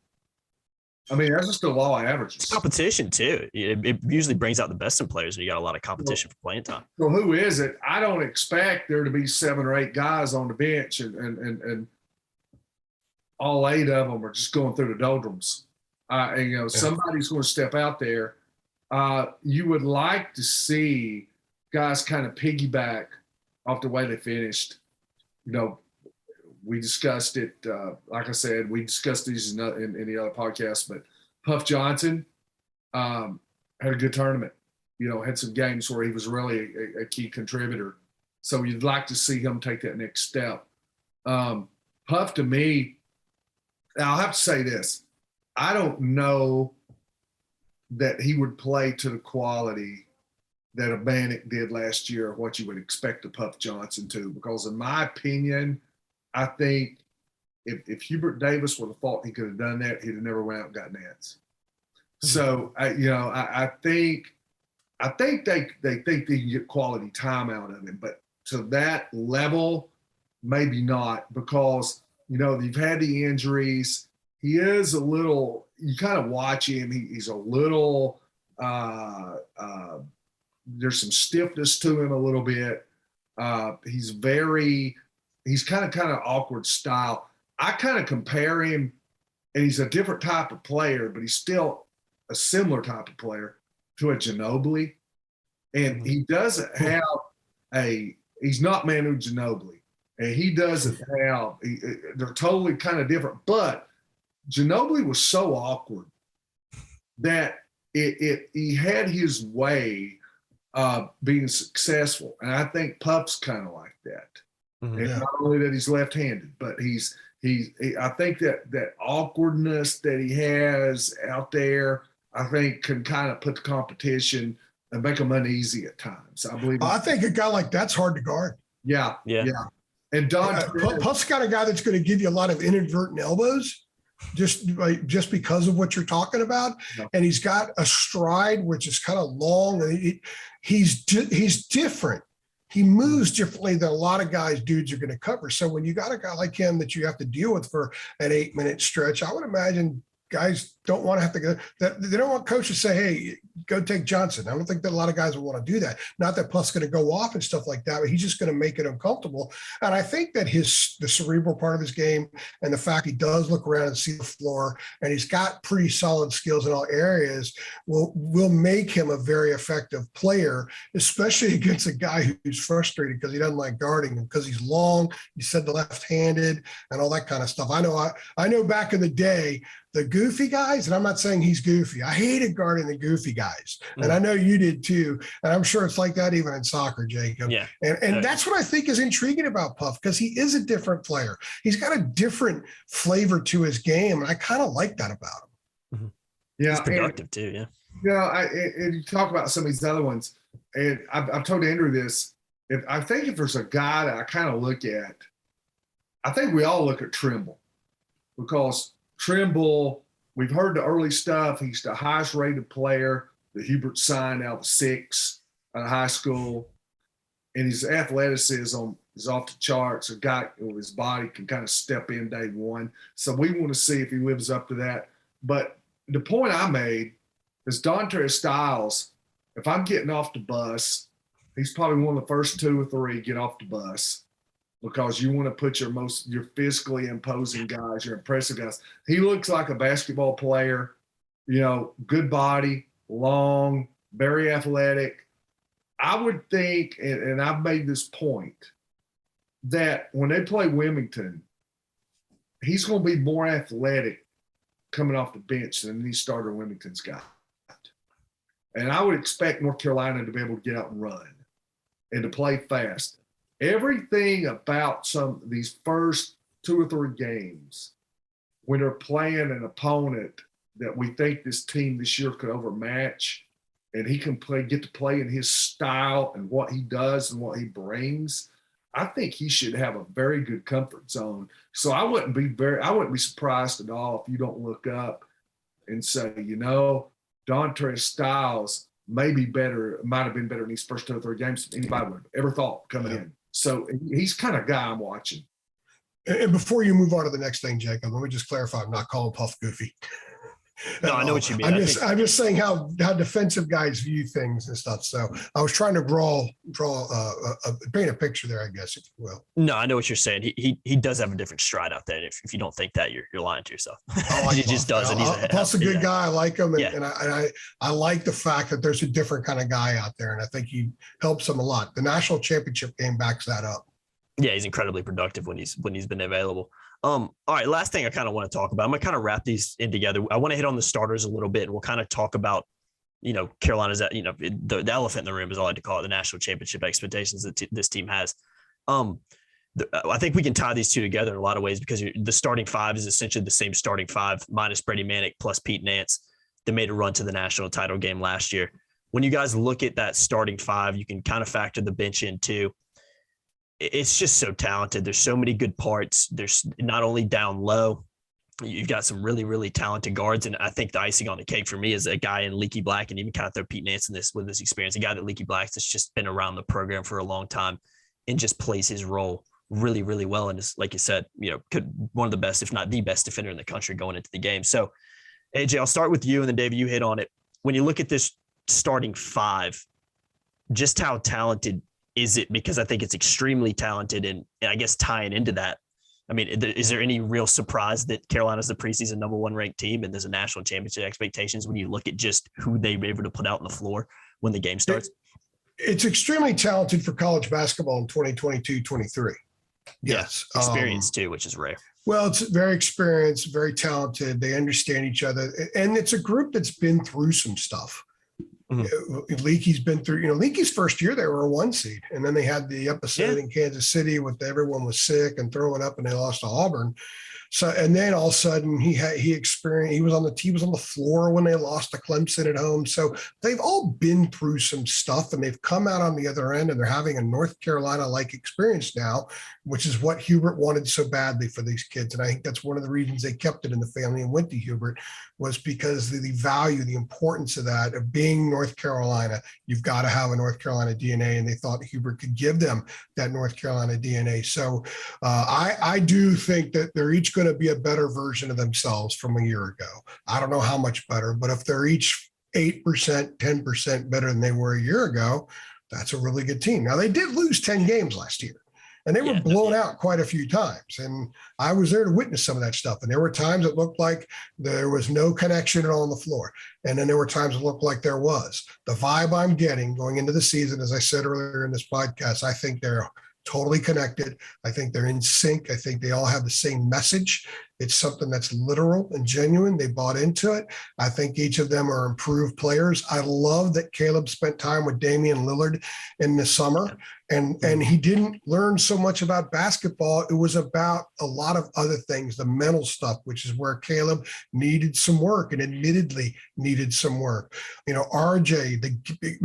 I mean, that's just the law of averages. It's competition too. It usually brings out the best in players when you got a lot of competition for playing time. So who is it? I don't expect there to be 7 or 8 guys on the bench and all 8 of them are just going through the doldrums. Somebody's going to step out there. You would like to see guys kind of piggyback off the way they finished. We discussed it. Like I said, we discussed these in the other podcasts, but Puff Johnson had a good tournament, had some games where he was really a key contributor. So you'd like to see him take that next step. Puff, to me, I'll have to say this. I don't know that he would play to the quality that a Bannock did last year, what you would expect a Puff Johnson to, because in my opinion, I think if Hubert Davis would have thought he could have done that, he'd have never went out and got Nance. So, I think they think they can get quality time out of him, but to that level, maybe not, because, they've had the injuries. he is a little. You kind of watch him. He's a little. There's some stiffness to him a little bit. He's kind of awkward style. I kind of compare him, and he's a different type of player, but he's still a similar type of player to a Ginobili. And he doesn't have he's not Manu Ginobili. And he doesn't have, they're totally kind of different. But Ginobili was so awkward that he had his way of being successful. And I think Puff's kind of like that. Mm-hmm. And not only that he's left-handed, but I think that awkwardness that he has out there, I think can kind of put the competition and make them uneasy at times. I think a guy like that's hard to guard. Yeah. And Puff's got a guy that's going to give you a lot of inadvertent elbows just because of what you're talking about. Yeah. And he's got a stride, which is kind of long. He's different. He moves differently than a lot of dudes are going to cover. So when you got a guy like him that you have to deal with for an 8-minute stretch, I would imagine guys don't want to have to go. They don't want coaches to say, "Hey, go take Johnson." I don't think that a lot of guys will want to do that. Not that Puff's going to go off and stuff like that, but he's just going to make it uncomfortable. And I think that the cerebral part of his game and the fact he does look around and see the floor, and he's got pretty solid skills in all areas, will make him a very effective player, especially against a guy who's frustrated because he doesn't like guarding him because he's long. You said the left-handed and all that kind of stuff. I know back in the day, the goofy guys, and I'm not saying he's goofy. I hated guarding the goofy guys. And I know you did too. And I'm sure it's like that even in soccer, Jacob. Yeah. And that's what I think is intriguing about Puff, because he is a different player. He's got a different flavor to his game. And I kind of like that about him. Mm-hmm. Yeah. He's productive too. Yeah. And you talk about some of these other ones, and I've told Andrew this. If there's a guy that I kind of look at, I think we all look at Trimble, because Trimble, we've heard the early stuff. He's the highest rated player that Hubert signed out of 6 out of high school. And his athleticism is off the charts. A guy with his body can kind of step in day one. So we want to see if he lives up to that. But the point I made is Dontre Styles, if I'm getting off the bus, he's probably one of the first 2 or 3 get off the bus, because you want to put your physically imposing guys, your impressive guys. He looks like a basketball player, good body, long, very athletic. I would think, and I've made this point, that when they play Wilmington, he's going to be more athletic coming off the bench than any starter Wilmington's got. And I would expect North Carolina to be able to get out and run and to play fast. Everything about some of these first 2 or 3 games, when they're playing an opponent that we think this team this year could overmatch, and he can get to play in his style and what he does and what he brings, I think he should have a very good comfort zone. So I wouldn't be surprised at all if you don't look up and say, Dontre Styles might have been better in these first 2 or 3 games than anybody would have ever thought coming in. So he's kind of guy I'm watching. And before you move on to the next thing, Jacob, let me just clarify. I'm not calling Puff goofy. No, I know what you mean. I'm just saying how defensive guys view things and stuff. So I was trying to paint a picture there, I guess, if you will. No, I know what you're saying. He does have a different stride out there. If you don't think that, you're lying to yourself. He just does it. Puff's a good guy. I like him, and I like the fact that there's a different kind of guy out there, and I think he helps him a lot. The national championship game backs that up. Yeah, he's incredibly productive when he's been available. All right, last thing I kind of want to talk about. I'm gonna kind of wrap these in together. I want to hit on the starters a little bit, and we'll kind of talk about, Carolina's, the elephant in the room, is all I like to call it, the national championship expectations that this team has. I think we can tie these two together in a lot of ways, because the starting 5 is essentially the same starting 5 minus Brady Manick plus Pete Nance that made a run to the national title game last year. When you guys look at that starting 5, you can kind of factor the bench in too. It's just so talented. There's so many good parts. There's not only down low, you've got some really, really talented guards. And I think the icing on the cake for me is a guy in Leaky Black, and even kind of throw Pete Nance in this with his experience, a guy that Leaky Black that's just been around the program for a long time and just plays his role really, really well. And is, like you said, one of the best, if not the best defender in the country going into the game. So AJ, I'll start with you, and then David, you hit on it. When you look at this starting five, just how talented is it? Because I think it's extremely talented, and I guess tying into that, I mean, is there any real surprise that Carolina's the preseason number one ranked team and there's a national championship expectations when you look at just who they were able to put out on the floor when the game starts? It's extremely talented for college basketball in 2022-23. Yes. Experience too, which is rare. Well, it's very experienced, very talented. They understand each other. And it's a group that's been through some stuff. Leakey's been through, Leakey's first year, they were a 1 seed. And then they had the episode in Kansas City with everyone was sick and throwing up and they lost to Auburn. So, and then all of a sudden he was on the floor when they lost to Clemson at home. So they've all been through some stuff and they've come out on the other end and they're having a North Carolina-like experience now, which is what Hubert wanted so badly for these kids. And I think that's one of the reasons they kept it in the family and went to Hubert was because the value, the importance of that, of being North Carolina. You've got to have a North Carolina DNA, and they thought Hubert could give them that North Carolina DNA. So I do think that they're each going to be a better version of themselves from a year ago. I don't know how much better, but if they're each 8%, 10% better than they were a year ago, that's a really good team. Now, they did lose 10 games last year. And they were blown out quite a few times. And I was there to witness some of that stuff. And there were times it looked like there was no connection at all on the floor. And then there were times it looked like there was. The vibe I'm getting going into the season, as I said earlier in this podcast, I think they're totally connected. I think they're in sync. I think they all have the same message. It's something that's literal and genuine. They bought into it. I think each of them are improved players. I love that Caleb spent time with Damian Lillard in the summer. And he didn't learn so much about basketball. It was about a lot of other things, the mental stuff, which is where Caleb needed some work and admittedly needed some work. RJ,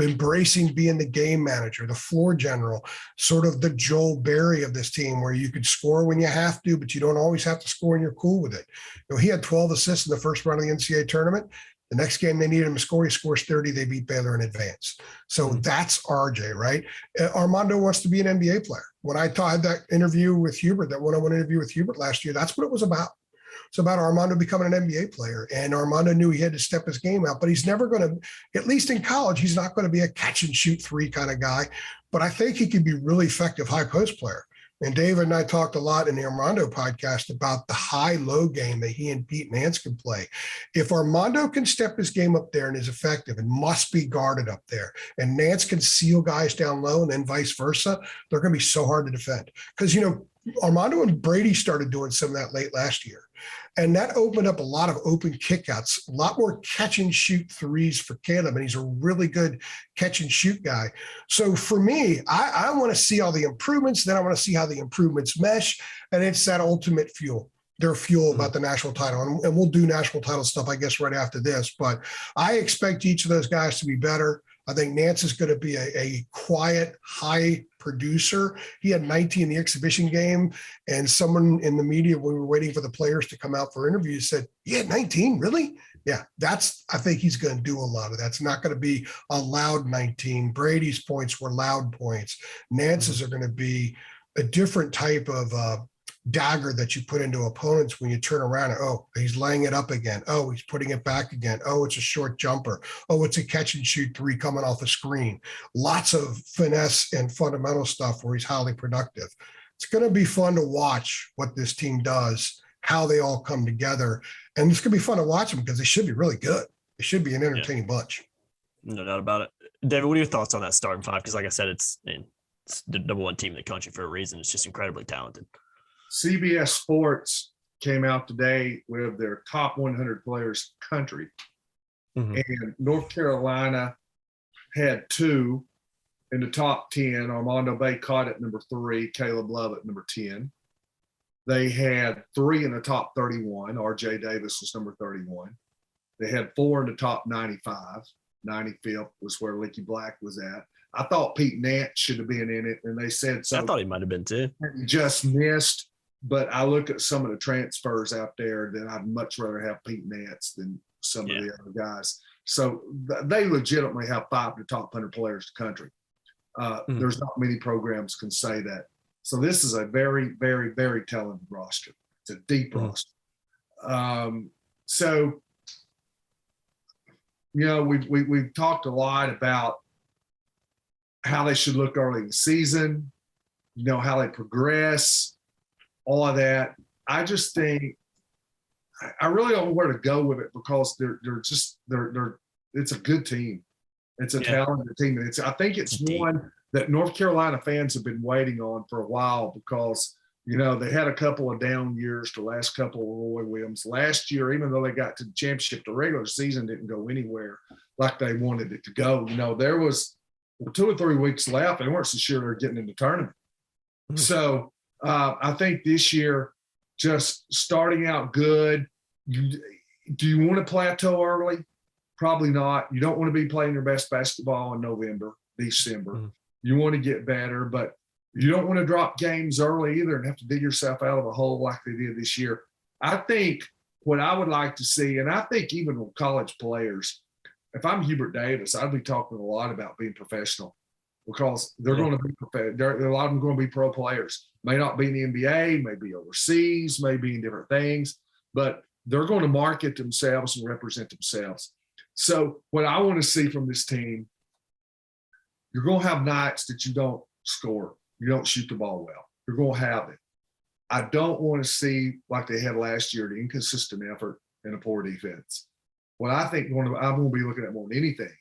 embracing being the game manager, the floor general, sort of the Joel Berry of this team where you could score when you have to, but you don't always have to score and you're cool with it. He had 12 assists in the first round of the NCAA tournament. The next game they needed him to score, he scores 30. They beat Baylor in advance. So that's RJ, right? Armando wants to be an NBA player. When I had that interview with Hubert, that one-on-one interview with Hubert last year, that's what it was about. It's about Armando becoming an NBA player. And Armando knew he had to step his game out, but he's never going to, at least in college, he's not going to be a catch and shoot three kind of guy. But I think he could be really effective high post player. And David and I talked a lot in the Armando podcast about the high-low game that he and Pete Nance can play. If Armando can step his game up there and is effective and must be guarded up there, and Nance can seal guys down low and then vice versa, they're going to be so hard to defend. Because, Armando and Brady started doing some of that late last year. And that opened up a lot of open kickouts, a lot more catch and shoot threes for Caleb. And he's a really good catch and shoot guy. So for me, I want to see all the improvements. Then I want to see how the improvements mesh. And it's that ultimate fuel. Their fuel about the national title. And we'll do national title stuff, I guess, right after this. But I expect each of those guys to be better. I think Nance is going to be a quiet, high producer. He had 19 in the exhibition game, and someone in the media, when we were waiting for the players to come out for interviews, said, "He had 19, really?" Yeah, I think he's going to do a lot of that. It's not going to be a loud 19. Brady's points were loud points. Nance's are going to be a different type of dagger that you put into opponents when you turn around and, he's laying it up again. He's putting it back again. It's a short jumper. It's a catch and shoot three coming off a screen. Lots of finesse and fundamental stuff where he's highly productive. It's going to be fun to watch what this team does, how they all come together. And it's going to be fun to watch them because they should be really good. They should be an entertaining bunch. No doubt about it. David, what are your thoughts on that starting five? Because like I said, it's the number one team in the country for a reason. It's just incredibly talented. CBS Sports came out today with their top 100 players country. And North Carolina had 2 in the top 10. Armando Bacot at number 3, Caleb Love at number 10. They had 3 in the top 31. RJ Davis was number 31. They had 4 in the top 95. 95th was where Leaky Black was at. I thought Pete Nance should have been in it, and they said so. I thought he might have been too. He just missed. But I look at some of the transfers out there that I'd much rather have Pete Nance than some of the other guys. So they legitimately have 5 of the top 100 players in the country. There's not many programs can say that. So this is a very, very, very talented roster. It's a deep roster. So, you know, we've talked a lot about how they should look early in the season, you know, how they progress, all of that. I just think I really don't know where to go with it because they're it's a good team. It's a talented team. And I think it's one that North Carolina fans have been waiting on for a while because, you know, they had a couple of down years, the last couple of Roy Williams. Last year, even though they got to the championship, the regular season didn't go anywhere like they wanted it to go. You know, there was 2 or 3 weeks left. They weren't so sure they're getting in the tournament. Mm-hmm. So I think this year, just starting out good. Do you want to plateau early? Probably not. You don't want to be playing your best basketball in November, December. Mm-hmm. You want to get better, but you don't want to drop games early either and have to dig yourself out of a hole like they did this year. I think what I would like to see, and I think even with college players, if I'm Hubert Davis, I'd be talking a lot about being professional because they're going to be a lot of them going to be pro players. May not be in the NBA, may be overseas, may be in different things, but they're going to market themselves and represent themselves. So what I want to see from this team, you're going to have nights that you don't score. You don't shoot the ball well. You're going to have it. I don't want to see, like they had last year, the inconsistent effort and a poor defense. What I think I'm going to be looking at more than anything,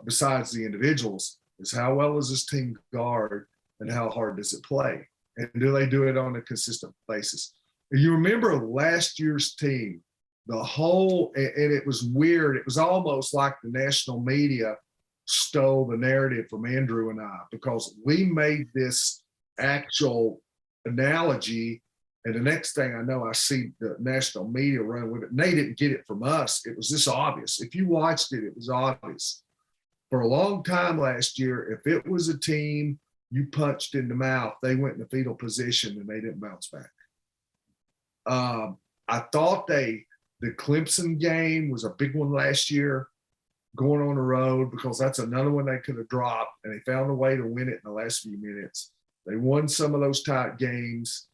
besides the individuals, is how well does this team guard and how hard does it play? And do they do it on a consistent basis? You remember last year's team, and it was weird. It was almost like the national media stole the narrative from Andrew and I because we made this actual analogy. And the next thing I know, I see the national media run with it. And they didn't get it from us. It was this obvious. If you watched it, it was obvious. For a long time last year, if it was a team you punched in the mouth, they went in the fetal position and they didn't bounce back. I thought the Clemson game was a big one last year, going on the road, because that's another one they could have dropped, and they found a way to win it in the last few minutes. They won some of those tight games.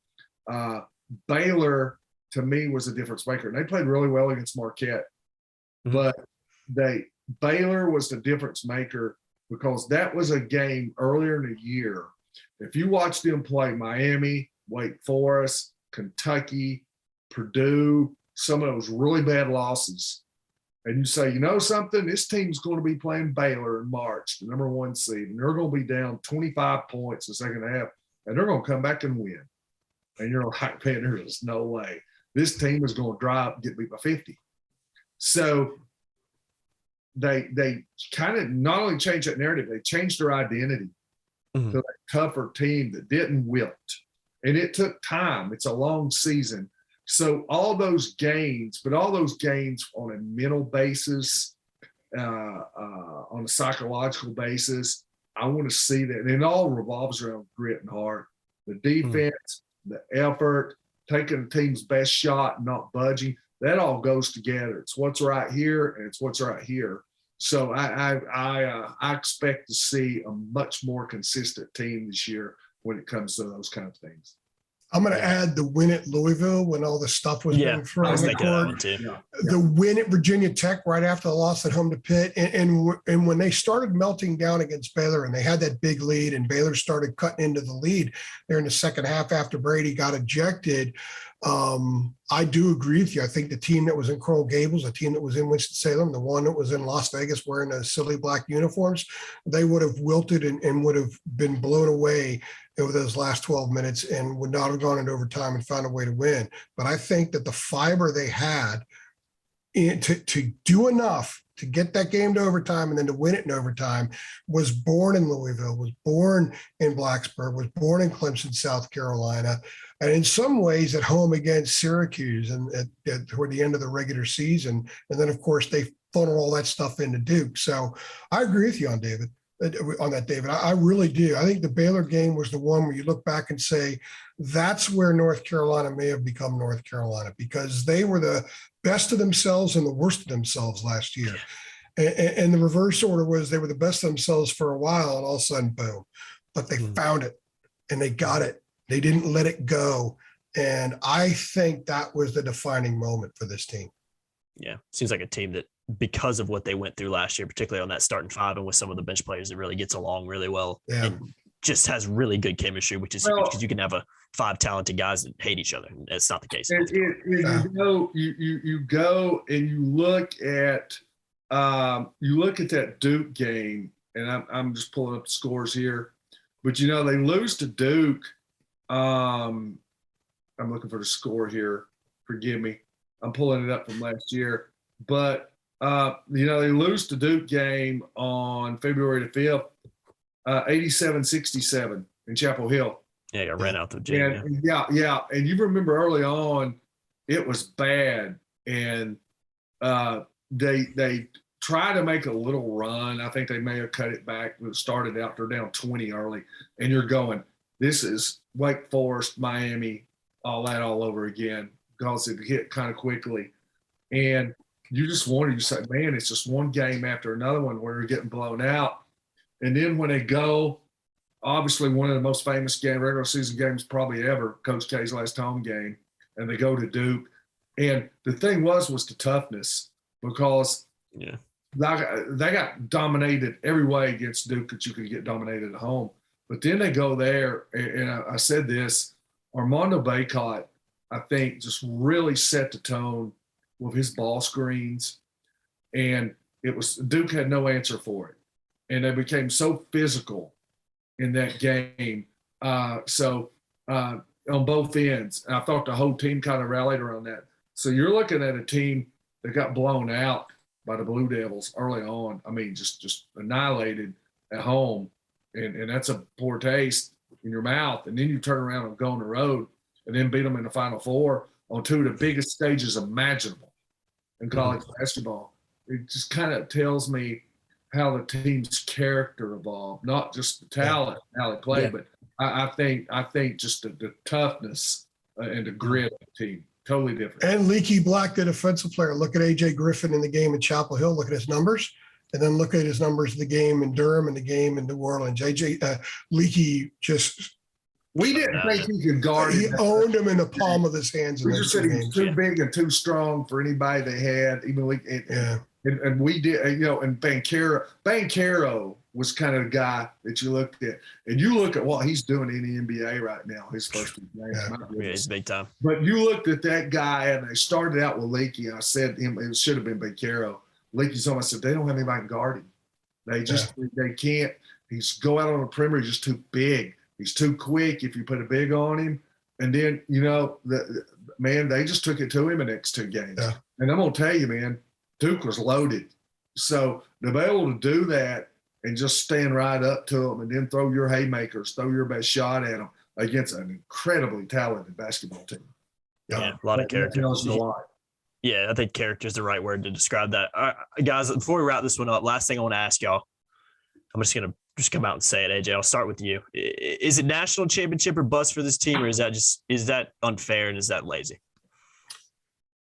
Baylor, to me, was a difference maker. And they played really well against Marquette. But Baylor was the difference maker because that was a game earlier in the year. If you watch them play Miami, Wake Forest, Kentucky, Purdue, some of those really bad losses, and you say, you know something, this team's going to be playing Baylor in March, the number 1 seed, and they're going to be down 25 points the second half, and they're going to come back and win. And you're like, man, there's no way. This team is going to drive and get beat by 50. So they kind of not only changed that narrative, they changed their identity to a tougher team that didn't wilt. And it took time. It's a long season. So all those gains on a mental basis, on a psychological basis, I want to see that. And it all revolves around grit and heart. The defense, the effort, taking the team's best shot, not budging, that all goes together. It's what's right here and it's what's right here. So I expect to see a much more consistent team this year when it comes to those kind of things. I'm going to add the win at Louisville when all the stuff was being thrown on the court. The win at Virginia Tech right after the loss at home to Pitt. And when they started melting down against Baylor and they had that big lead and Baylor started cutting into the lead there in the second half after Brady got ejected, I do agree with you. I think the team that was in Coral Gables, the team that was in Winston-Salem, the one that was in Las Vegas wearing the silly black uniforms, they would have wilted and would have been blown away over those last 12 minutes and would not have gone into overtime and found a way to win. But I think that the fiber they had to do enough to get that game to overtime and then to win it in overtime was born in Louisville, was born in Blacksburg, was born in Clemson, South Carolina, and in some ways at home against Syracuse and toward the end of the regular season. And then, of course, they funnel all that stuff into Duke. So I agree with you on that, David. I really do. I think the Baylor game was the one where you look back and say, that's where North Carolina may have become North Carolina, because they were the best of themselves and the worst of themselves last year. And the reverse order was they were the best of themselves for a while and all of a sudden, boom. But they found it. and they got it. They didn't let it go. And I think that was the defining moment for this team. Yeah. Seems like a team that, because of what they went through last year, particularly on that starting five and with some of the bench players, it really gets along really well. Yeah. And just has really good chemistry, which is huge, because you can have five talented guys that hate each other. It's not the case. You go and you look at that Duke game, and I'm just pulling up the scores here, but they lose to Duke. I'm looking for the score here. Forgive me. I'm pulling it up from last year, but they lose to Duke game on February the 5th, 87-67 in Chapel Hill. Yeah, I ran out the gym. Yeah. And you remember early on, it was bad, and they tried to make a little run. I think they may have cut it back. It started out, they're down 20 early, and you're going, this is Wake Forest, Miami, all over again, because it hit kind of quickly. And you just wonder, you say, man, it's just one game after another one where you're getting blown out. And then when they go, obviously one of the most famous regular season games probably ever, Coach K's last home game, and they go to Duke. And the thing was the toughness, because they got dominated every way against Duke that you could get dominated at home. But then they go there, and I said this, Armando Bacot, I think, just really set the tone with his ball screens. And Duke had no answer for it. And they became so physical in that game. So on both ends, and I thought the whole team kind of rallied around that. So you're looking at a team that got blown out by the Blue Devils early on. I mean, just annihilated at home. And that's a poor taste in your mouth. And then you turn around and go on the road and then beat them in the Final Four on two of the biggest stages imaginable in college basketball. It just kind of tells me how the team's character evolved, not just the talent, how they play, but I think just the toughness and the grit of the team, totally different. And Leaky Black, the defensive player, look at A.J. Griffin in the game in Chapel Hill, look at his numbers, and then look at his numbers in the game in Durham and the game in New Orleans. Leaky just – we didn't think he could guard him. He owned him in the palm of his hands. We just said he was too big and too strong for anybody they had. Even and we did, and Banchero was kind of the guy that you looked at. And you look at what he's doing in the NBA right now, his first two games. Yeah, he's big time. But you looked at that guy, and they started out with Leaky. I said it should have been Banchero. Leaky's on. I said, they don't have anybody to guard him. They can't. He's go out on the perimeter. He's just too big. He's too quick if you put a big on him. And then, they just took it to him in the next two games. Yeah. And I'm going to tell you, man, Duke was loaded. So to be able to do that and just stand right up to them and then throw your haymakers, throw your best shot at them against an incredibly talented basketball team. Yeah, a lot of character. Yeah, I think character is the right word to describe that. All right, guys, before we wrap this one up, last thing I want to ask y'all, I'm just going to come out and say it, AJ. I'll start with you. Is it national championship or bust for this team, or is that unfair and is that lazy?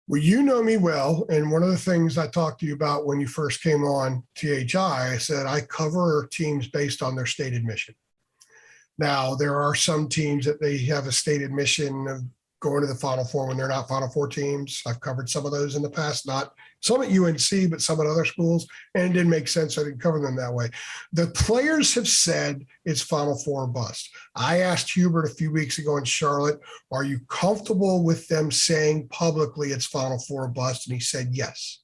Well, you know me well, and one of the things I talked to you about when you first came on THI, I said I cover teams based on their stated mission. Now, there are some teams that they have a stated mission of going to the Final Four when they're not Final Four teams. I've covered some of those in the past, not some at UNC, but some at other schools, and it didn't make sense. So I didn't cover them that way. The players have said it's Final Four bust. I asked Hubert a few weeks ago in Charlotte, are you comfortable with them saying publicly it's Final Four bust? And he said, yes.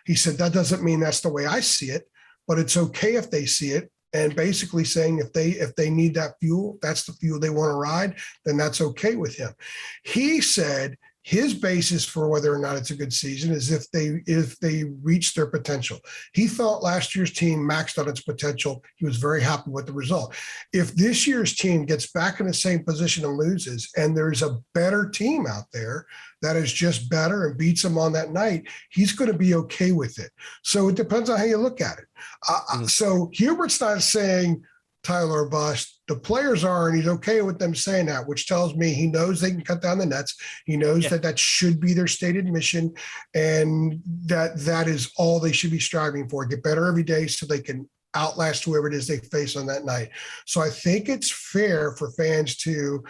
He said, that doesn't mean that's the way I see it, but it's okay if they see it. And basically saying if they need that fuel, that's the fuel they want to ride, then that's okay with him. He said his basis for whether or not it's a good season is if they reach their potential. He thought last year's team maxed out its potential. He was very happy with the result. If this year's team gets back in the same position and loses, and there's a better team out there that is just better and beats him on that night, he's going to be okay with it. So it depends on how you look at it. So Hubert's not saying Tyler bust. The players are, and he's okay with them saying that, which tells me he knows they can cut down the nets. He knows that should be their stated mission, and that is all they should be striving for. Get better every day so they can outlast whoever it is they face on that night. So I think it's fair for fans to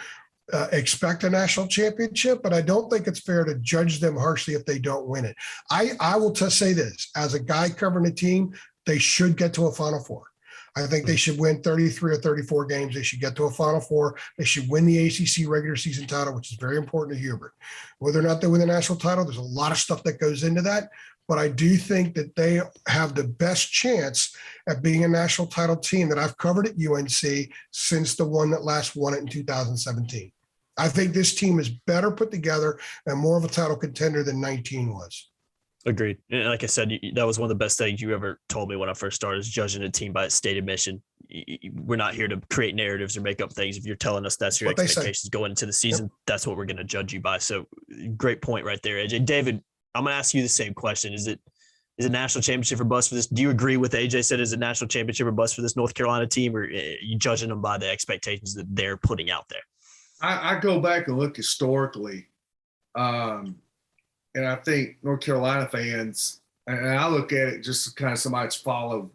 expect a national championship, but I don't think it's fair to judge them harshly if they don't win it. I will just say this, as a guy covering a team, they should get to a Final Four. I think they should win 33 or 34 games. They should get to a Final Four. They should win the ACC regular season title, which is very important to Hubert. Whether or not they win the national title, there's a lot of stuff that goes into that. But I do think that they have the best chance at being a national title team that I've covered at UNC since the one that last won it in 2017. I think this team is better put together and more of a title contender than 19 was. Agreed. And like I said, that was one of the best things you ever told me when I first started, is judging a team by its stated mission. We're not here to create narratives or make up things. If you're telling us that's your expectations going into the season, that's what we're going to judge you by. So great point right there, AJ. David, I'm going to ask you the same question. Is it national championship or bust for this? Do you agree with AJ said, is it national championship or bust for this North Carolina team, or are you judging them by the expectations that they're putting out there? I go back and look historically, and I think North Carolina fans, and I look at it just as kind of somebody that's followed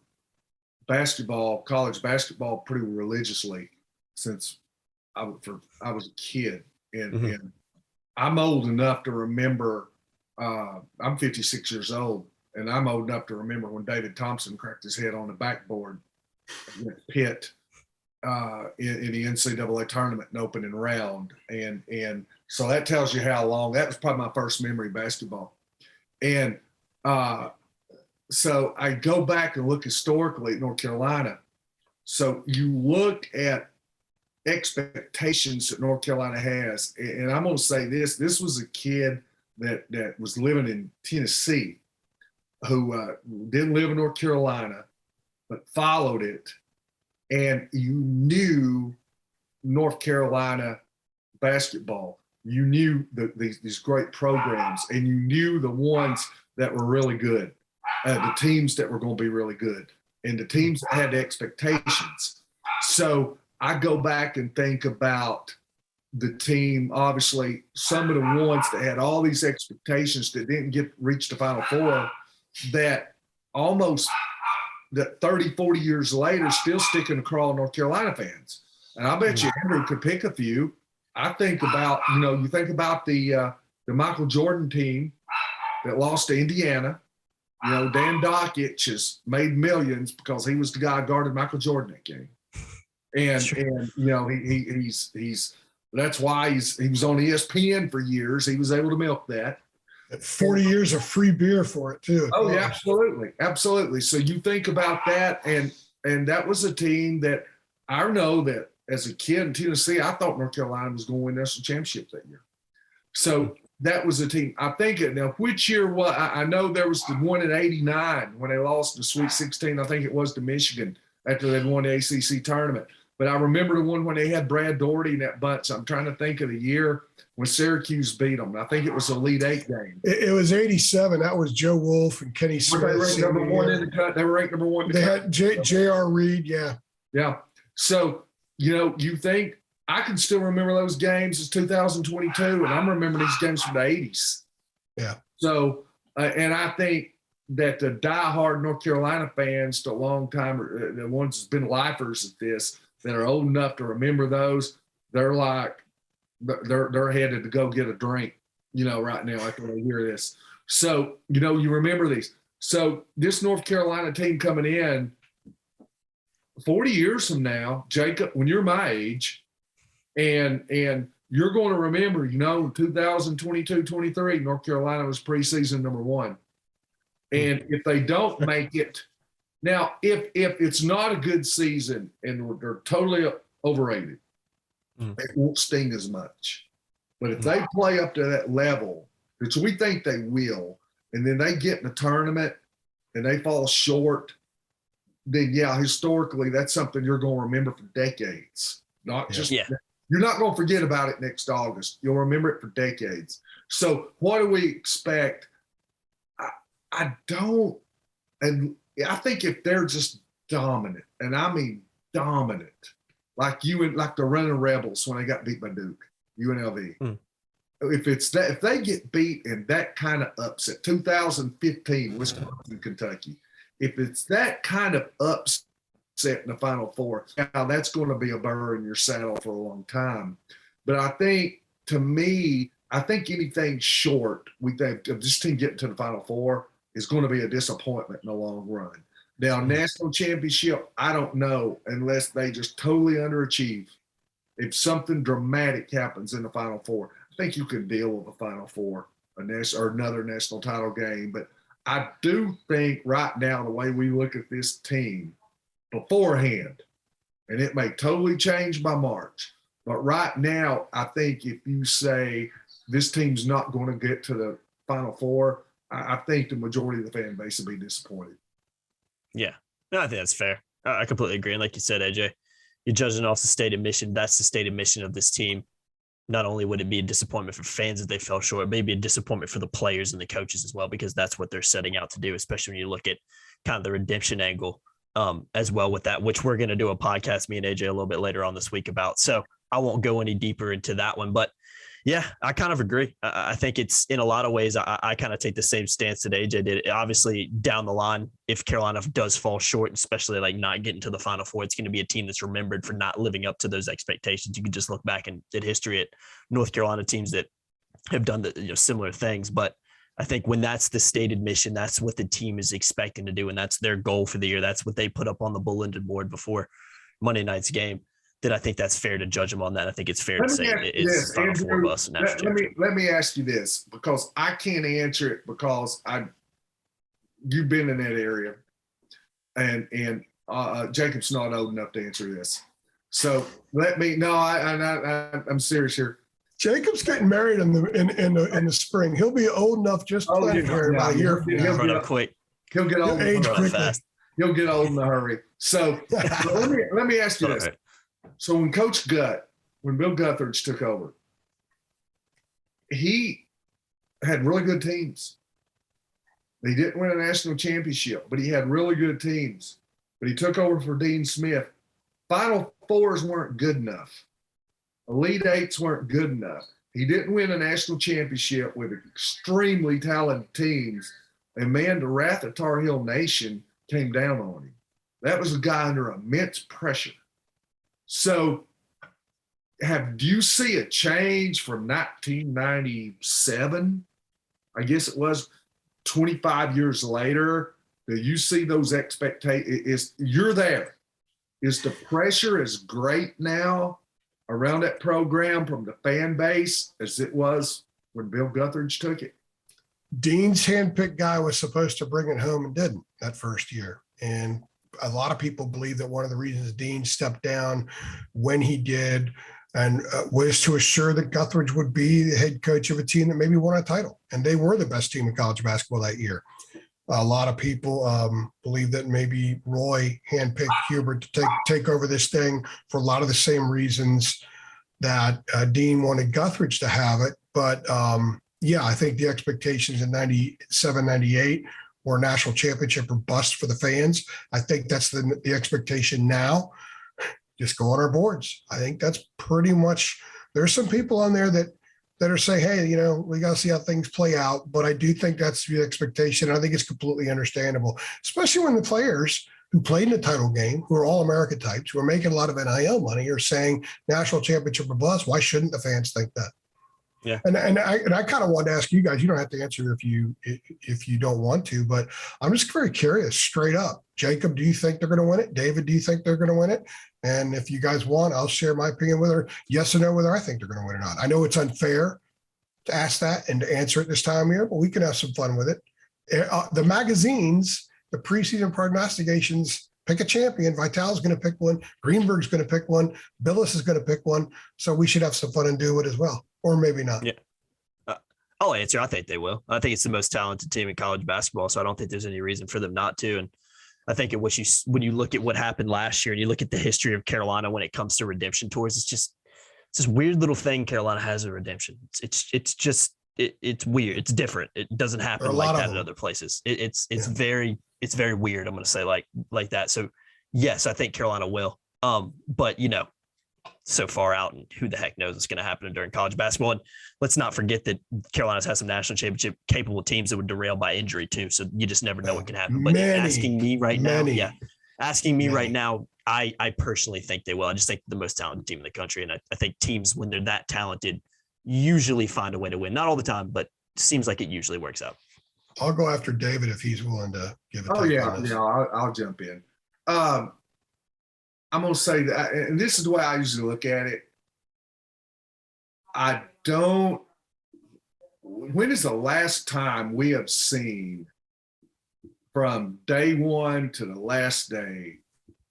basketball, college basketball, pretty religiously since I was a kid. And I'm old enough to remember, I'm 56 years old, and I'm old enough to remember when David Thompson cracked his head on the backboard against Pitt in the NCAA tournament in opening round. And so that tells you how long. That was probably my first memory of basketball. And so I go back and look historically at North Carolina. So you look at expectations that North Carolina has, and I'm going to say this was a kid that was living in Tennessee who didn't live in North Carolina, but followed it. And you knew North Carolina basketball. You knew these great programs, and you knew the ones that were really good, the teams that were going to be really good, and the teams that had expectations. So I go back and think about the team, obviously, some of the ones that had all these expectations that didn't reach the Final Four, that almost – that 30, 40 years later still sticking to crawl North Carolina fans. And I bet you Andrew could pick a few. I think about, you think about the Michael Jordan team that lost to Indiana. Dan Dockich has made millions because he was the guy who guarded Michael Jordan that game. And he's that's why he was on ESPN for years. He was able to milk that. 40 years of free beer for it too. Oh yeah, absolutely. Absolutely. So you think about that, and that was a team that I know that as a kid in Tennessee, I thought North Carolina was going to win the national championship that year. So that was a team. I think it now, which year was I know there was the one in 89 when they lost the Sweet 16. I think it was to Michigan after they'd won the ACC tournament. But I remember the one when they had Brad Daugherty in that bunch. I'm trying to think of the year when Syracuse beat them. I think it was a Elite Eight game. It was 87. That was Joe Wolf and Kenny Smith. They were ranked number one in the cut. They were ranked number one. They had J.R. Reed, yeah. Yeah. So, you think – I can still remember those games as 2022, and I'm remembering these games from the 80s. Yeah. So, and I think that the diehard North Carolina fans, the long time, the ones that's been lifers at this, that are old enough to remember those, they're like, they're headed to go get a drink, right now after they hear this. So, you remember these. So this North Carolina team coming in 40 years from now, Jacob, when you're my age, and you're going to remember, 2022-23, North Carolina was preseason number one. And if they don't make it, now, if it's not a good season and they're totally overrated, it won't sting as much. But if they play up to that level, which we think they will, and then they get in the tournament and they fall short, then, historically, that's something you're going to remember for decades. You're not going to forget about it next August. You'll remember it for decades. So what do we expect? I don't – and – I think if they're just dominant, and I mean dominant, like the running Rebels when they got beat by Duke, UNLV. If they get beat in that kind of upset, 2015, Wisconsin, Kentucky, if it's that kind of upset upset in the Final Four. Now, that's going to be a burr in your saddle for a long time. But I think, to me, I think anything short, we think of this team getting to the Final Four is going to be a disappointment in the long run. Now, national championship, I don't know unless they just totally underachieve. If something dramatic happens in the Final Four, I think you can deal with a Final Four or another national title game. But I do think right now, the way we look at this team beforehand, and it may totally change by March, but right now, I think if you say this team's not going to get to the Final Four, I think the majority of the fan base will be disappointed. Yeah, no, I think that's fair. I completely agree. And like you said, AJ, you're judging off the stated mission. That's the stated mission of this team. Not only would it be a disappointment for fans if they fell short, it may be a disappointment for the players and the coaches as well, because that's what they're setting out to do, especially when you look at kind of the redemption angle as well with that, which we're going to do a podcast, me and AJ, a little bit later on this week about. So I won't go any deeper into that one, but yeah, I kind of agree. I think it's in a lot of ways, I kind of take the same stance that AJ did. Obviously, down the line, if Carolina does fall short, especially like not getting to the Final Four, it's going to be a team that's remembered for not living up to those expectations. You can just look back at history at North Carolina teams that have done similar things. But I think when that's the stated mission, that's what the team is expecting to do, and that's their goal for the year. That's what they put up on the bulletin board before Monday night's game. That I think that's fair to judge them on that. I think it's fair to say it's Final Four bus. Let me ask you this, because I can't answer it because you've been in that area, and Jacob's not old enough to answer this. So I'm serious here. Jacob's getting married in the spring. He'll be old enough just about a year from now. He'll get old fast. He'll get old in a hurry. So let me ask you this. Right. So when Bill Guthridge took over, he had really good teams. He didn't win a national championship, but he had really good teams. But he took over for Dean Smith. Final Fours weren't good enough. Elite Eights weren't good enough. He didn't win a national championship with extremely talented teams. And man, the wrath of Tar Heel Nation came down on him. That was a guy under immense pressure. So do you see a change from 1997? I guess it was 25 years later. Do you see those expectations? You're there. Is the pressure as great now around that program from the fan base as it was when Bill Guthridge took it? Dean's handpicked guy was supposed to bring it home and didn't that first year. And a lot of people believe that one of the reasons Dean stepped down when he did and was to assure that Guthridge would be the head coach of a team that maybe won a title. And they were the best team in college basketball that year. A lot of people believe that maybe Roy handpicked Hubert to take over this thing for a lot of the same reasons that Dean wanted Guthridge to have it. But yeah, I think the expectations in 97, 98 were a national championship or bust for the fans. I think that's the expectation now. Just go on our boards. I think that's pretty much, there's some people on there that are saying, hey, we got to see how things play out. But I do think that's the expectation. I think it's completely understandable, especially when the players who played in the title game, who are all America types, who are making a lot of NIL money, are saying national championship or bust. Why shouldn't the fans think that? Yeah. And I kind of wanted to ask you guys, you don't have to answer if you don't want to, but I'm just very curious, straight up. Jacob, do you think they're going to win it? David, do you think they're going to win it? And if you guys want, I'll share my opinion with her, yes or no, whether I think they're going to win or not. I know it's unfair to ask that and to answer it this time of year, but we can have some fun with it. The magazines, the preseason prognostications, pick a champion. Vital's going to pick one. Greenberg's going to pick one. Billis is going to pick one. So we should have some fun and do it as well. Or maybe not. Yeah. I'll answer. I think they will. I think it's the most talented team in college basketball, so I don't think there's any reason for them not to. And I think when you look at what happened last year and you look at the history of Carolina when it comes to redemption tours, it's this weird little thing Carolina has in redemption. It's weird. It's different. It doesn't happen like that in other places. It's very weird. I'm going to say like that. So yes, I think Carolina will. But so far out, and who the heck knows what's going to happen during college basketball. And let's not forget that Carolina's had some national championship capable teams that would derail by injury too. So you just never know what can happen. But asking me right now, asking me right now, I personally think they will. I just think the most talented team in the country. And I think teams, when they're that talented, usually find a way to win. Not all the time, but seems like it usually works out. I'll go after David if he's willing to give it. Oh, yeah. I'll jump in. I'm going to say that, and this is the way I usually look at it. When is the last time we have seen from day one to the last day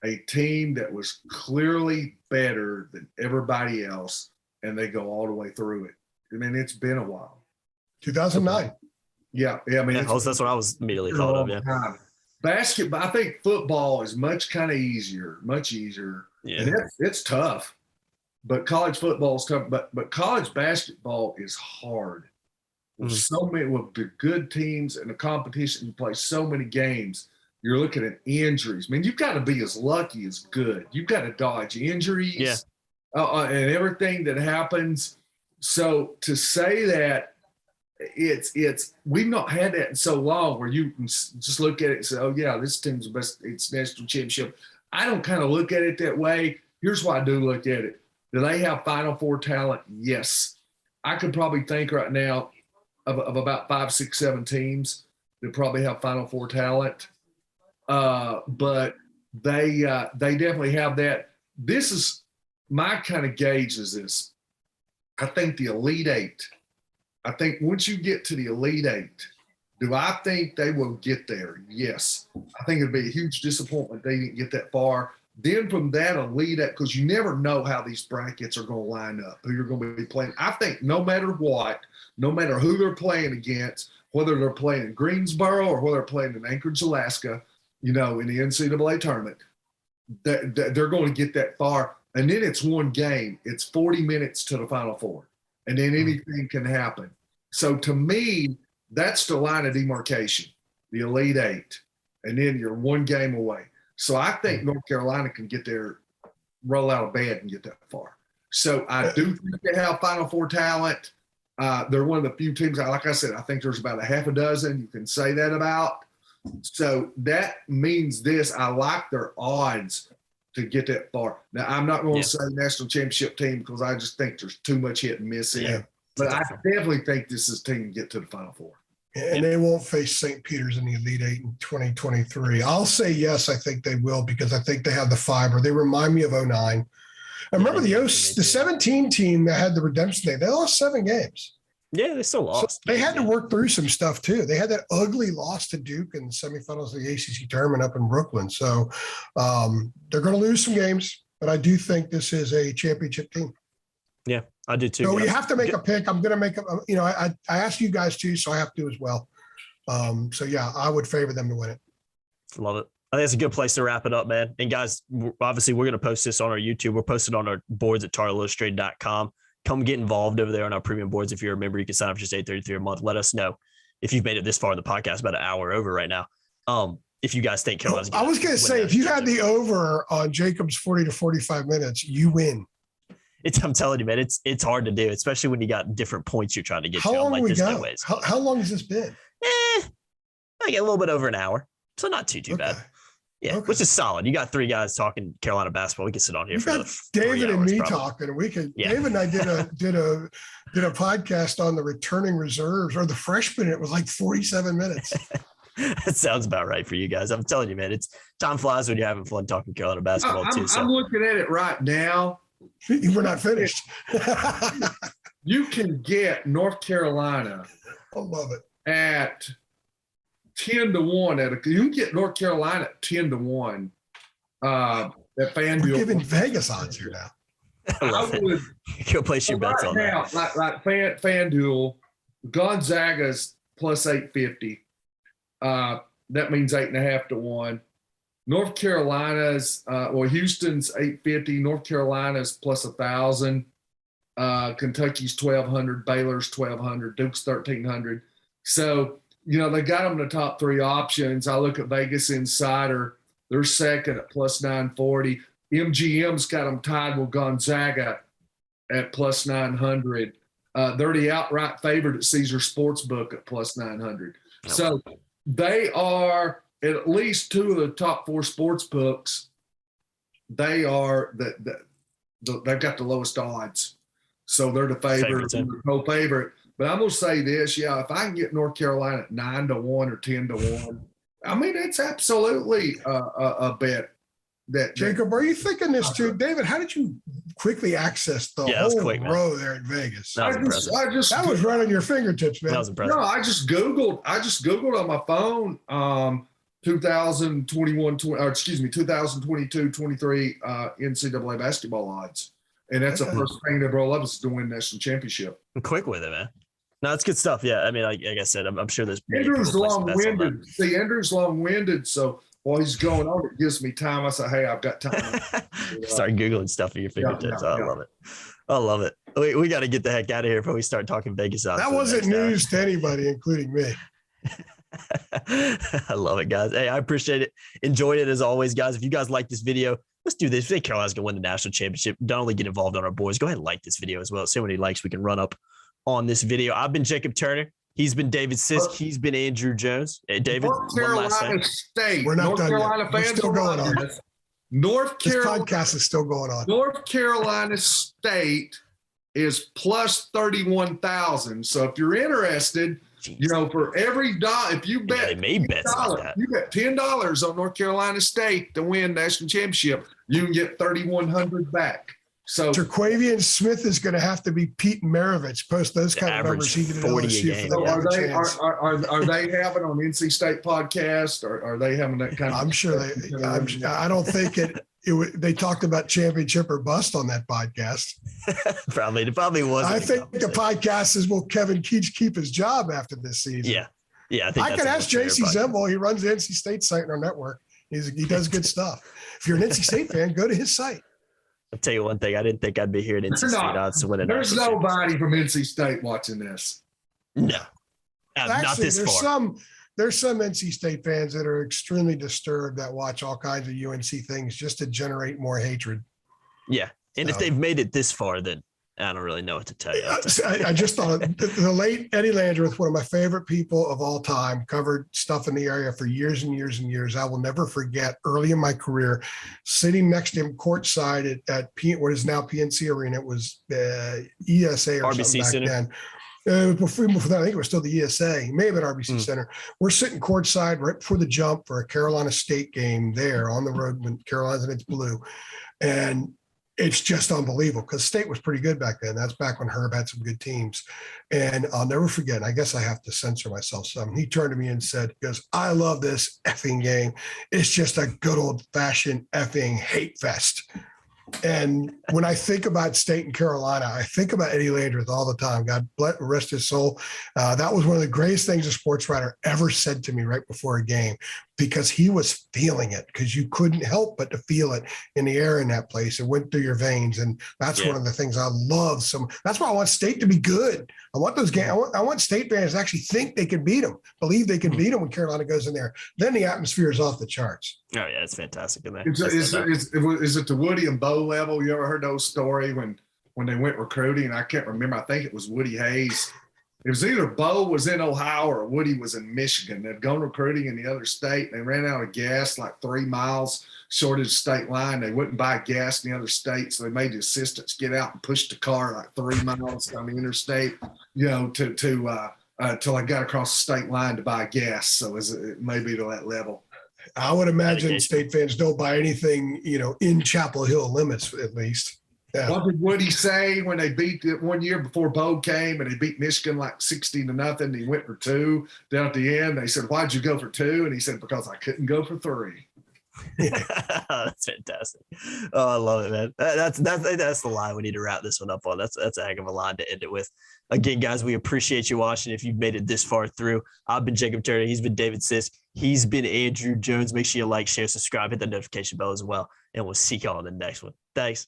a team that was clearly better than everybody else and they go all the way through it? I mean, it's been a while. 2009. Yeah. I mean, that's what I was immediately thought of. Yeah. Basketball, I think football is much easier. Yeah. And it's tough. But college football is tough. But college basketball is hard. So many with the good teams and the competition, you play so many games. You're looking at injuries. I mean, you've got to be as lucky as good. You've got to dodge injuries and everything that happens. So to say that it's we've not had that in so long where you can just look at it and say, oh, yeah, this team's the best. It's national championship. I don't kind of look at it that way. Here's why I do look at it. Do they have Final Four talent? Yes. I could probably think right now of about 5, 6, 7 teams that probably have Final Four talent. But they definitely have that. This is my kind of gauge is this. I think the Elite Eight, I think once you get to the Elite Eight, do I think they will get there? Yes. I think it'd be a huge disappointment they didn't get that far. Then from that Elite Eight, because you never know how these brackets are going to line up, who you're going to be playing. I think no matter what, no matter who they're playing against, whether they're playing in Greensboro or whether they're playing in Anchorage, Alaska, in the NCAA tournament, they're going to get that far. And then it's one game. It's 40 minutes to the Final Four. And then anything can happen. So to me, that's the line of demarcation, the Elite Eight. And then you're one game away. So I think North Carolina can get there, roll out of bed and get that far. So I do think they have Final Four talent. They're one of the few teams, like I said, I think there's about a half a dozen you can say that about. So that means this. I like their odds to get that far. Now, I'm not going to say national championship team because I just think there's too much hit and miss in it. But I definitely think this is a team to get to the Final Four. And they won't face St. Peter's in the Elite Eight in 2023. I'll say yes, I think they will because I think they have the fiber. They remind me of 09. I remember the 17 team that had the redemption day. They lost 7 games. Yeah, they still lost. So they had to work through some stuff too. They had that ugly loss to Duke in the semifinals of the ACC tournament up in Brooklyn. So they're going to lose some games, but I do think this is a championship team. Yeah, I do too. So you have to make a pick. I'm going to make I asked you guys to, so I have to as well. So yeah, I would favor them to win it. Love it. I think it's a good place to wrap it up, man. And guys, obviously we're going to post this on our YouTube. We're posted on our boards at tarillustrated.com. Come get involved over there on our premium boards. If you're a member, you can sign up for just $8.33 a month. Let us know if you've made it this far in the podcast, about an hour over right now. If you guys think Carolina's I was going to say, if you had the over on Jacob's 40 to 45 minutes, you win. I'm telling you, man, it's hard to do, especially when you got different points you're trying to get to. How long like, we go? No ways. How long has this been? I get a little bit over an hour, so not too bad. Yeah, which is solid. You got 3 guys talking Carolina basketball. We can sit on here for another David and me probably. talking. We could. Yeah. David and I did a podcast on the returning reserves or the freshmen. It was like 47 minutes. That sounds about right for you guys. I'm telling you, man, it's time flies when you're having fun talking Carolina basketball too. So I'm looking at it right now. We're not finished. You can get North Carolina. I love it. At 10-1 you can get North Carolina at 10-1 at FanDuel. We're giving Vegas odds here now. I would go place your bets on now, that. Like FanDuel, Gonzaga's plus 850. That means 8.5-1. North Carolina's Houston's 850. North Carolina's plus 1,000. Kentucky's 1,200. Baylor's 1,200. Duke's 1,300. So they got them in the top 3 options. I look at Vegas Insider. They're second at plus 940. MGM's got them tied with Gonzaga at plus 900. They're the outright favorite at Caesar Sportsbook at plus 900. So they are at least two of the top 4 sports books, they've got the lowest odds. So they're the favorite, co-favorite. But I'm going to say this, if I can get North Carolina at 9-1 or 10-1, I mean, it's absolutely a bet. Jacob, are you thinking this too? David, how did you quickly access the whole row there in Vegas? That was right on your fingertips, man. That was impressive. No, I just Googled on my phone 2022, 23 NCAA basketball odds. And that's the first thing that roll up is to win national championship. I'm quick with it, man. No, that's good stuff. Yeah, I mean, like I said, I'm sure there's Andrew's long-winded. See, Andrew's long-winded, so while he's going on, it gives me time. I say, hey, I've got time. Start Googling stuff at your fingertips. I love it. I love it. We got to get the heck out of here before we start talking Vegas odds. That wasn't news to anybody, including me. I love it, guys. Hey, I appreciate it. Enjoyed it as always, guys. If you guys like this video, let's do this. If you think Carolina's going to win the national championship, don't only get involved on our boys. Go ahead and like this video as well. See how many likes we can run up on this video. I've been Jacob Turner. He's been David Sisk. He's been Andrew Jones. Hey, David, North Carolina State. We're not North done Carolina yet. fans We're still going on. This podcast is still going on. North Carolina State is plus 31,000. So if you're interested, for every dollar, if you bet, they made bets like that. You bet $10 on North Carolina State to win national championship, you can get 3,100 back. So Terquavian Smith is going to have to be Pete Maravich. Post those kind of numbers. He can 40 a game. So are they having on NC State podcast, or are they having that kind of? I'm sure I don't think they talked about championship or bust on that podcast. It probably was. I think the podcast is, will Kevin Keach keep his job after this season? Yeah. I can ask JC Zembel. He runs the NC State site in our network. He does good stuff. If you're an NC State fan, go to his site. I'll tell you one thing. I didn't think I'd be here at NC State odds to win it. There's nobody from NC State watching this. No. Actually, not this far. There's some NC State fans that are extremely disturbed that watch all kinds of UNC things just to generate more hatred. Yeah. And if they've made it this far, then I don't really know what to tell you. I just thought the late Eddie Landreth, one of my favorite people of all time, covered stuff in the area for years and years and years. I will never forget early in my career sitting next to him courtside at what is now PNC Arena. It was ESA or RBC something back Center. then. Before that, I think it was still the ESA. It may have been RBC Center. We're sitting courtside right before the jump for a Carolina State game there on the road when Carolina's in its blue. And it's just unbelievable because State was pretty good back then. That's back when Herb had some good teams. And I'll never forget, I guess I have to censor myself some. He turned to me and said, he goes, I love this effing game. It's just a good old fashioned effing hate fest. And when I think about State and Carolina, I think about Eddie Landreth all the time. God rest his soul. That was one of the greatest things a sports writer ever said to me right before a game, because he was feeling it, because you couldn't help but to feel it in the air in that place. It went through your veins. And that's one of the things I love. That's why I want State to be good. I want those games. I want State fans to actually think they can beat them, believe they can beat them when Carolina goes in there. Then the atmosphere is off the charts. Oh, yeah, it's fantastic in there. Is it the Woody and Bo level? You ever heard those story when they went recruiting? I can't remember. I think it was Woody Hayes. It was either Bo was in Ohio or Woody was in Michigan. They'd gone recruiting in the other state. They ran out of gas like 3 miles short of the state line. They wouldn't buy gas in the other state, so they made the assistants get out and push the car like 3 miles down the interstate, till I got across the state line to buy gas. So it may be to that level. I would imagine State fans don't buy anything, in Chapel Hill limits, at least. Yeah. What did Woody say when they beat it 1 year before Bo came and they beat Michigan like 60-0? He went for 2 down at the end. They said, "Why'd you go for 2?" And he said, "Because I couldn't go for 3." That's fantastic. Oh, I love it, man. That's the line we need to wrap this one up on. That's a heck of a line to end it with. Again, guys, we appreciate you watching. If you've made it this far through, I've been Jacob Turner. He's been David Sisk. He's been Andrew Jones. Make sure you like, share, subscribe, hit the notification bell as well. And we'll see y'all on the next one. Thanks.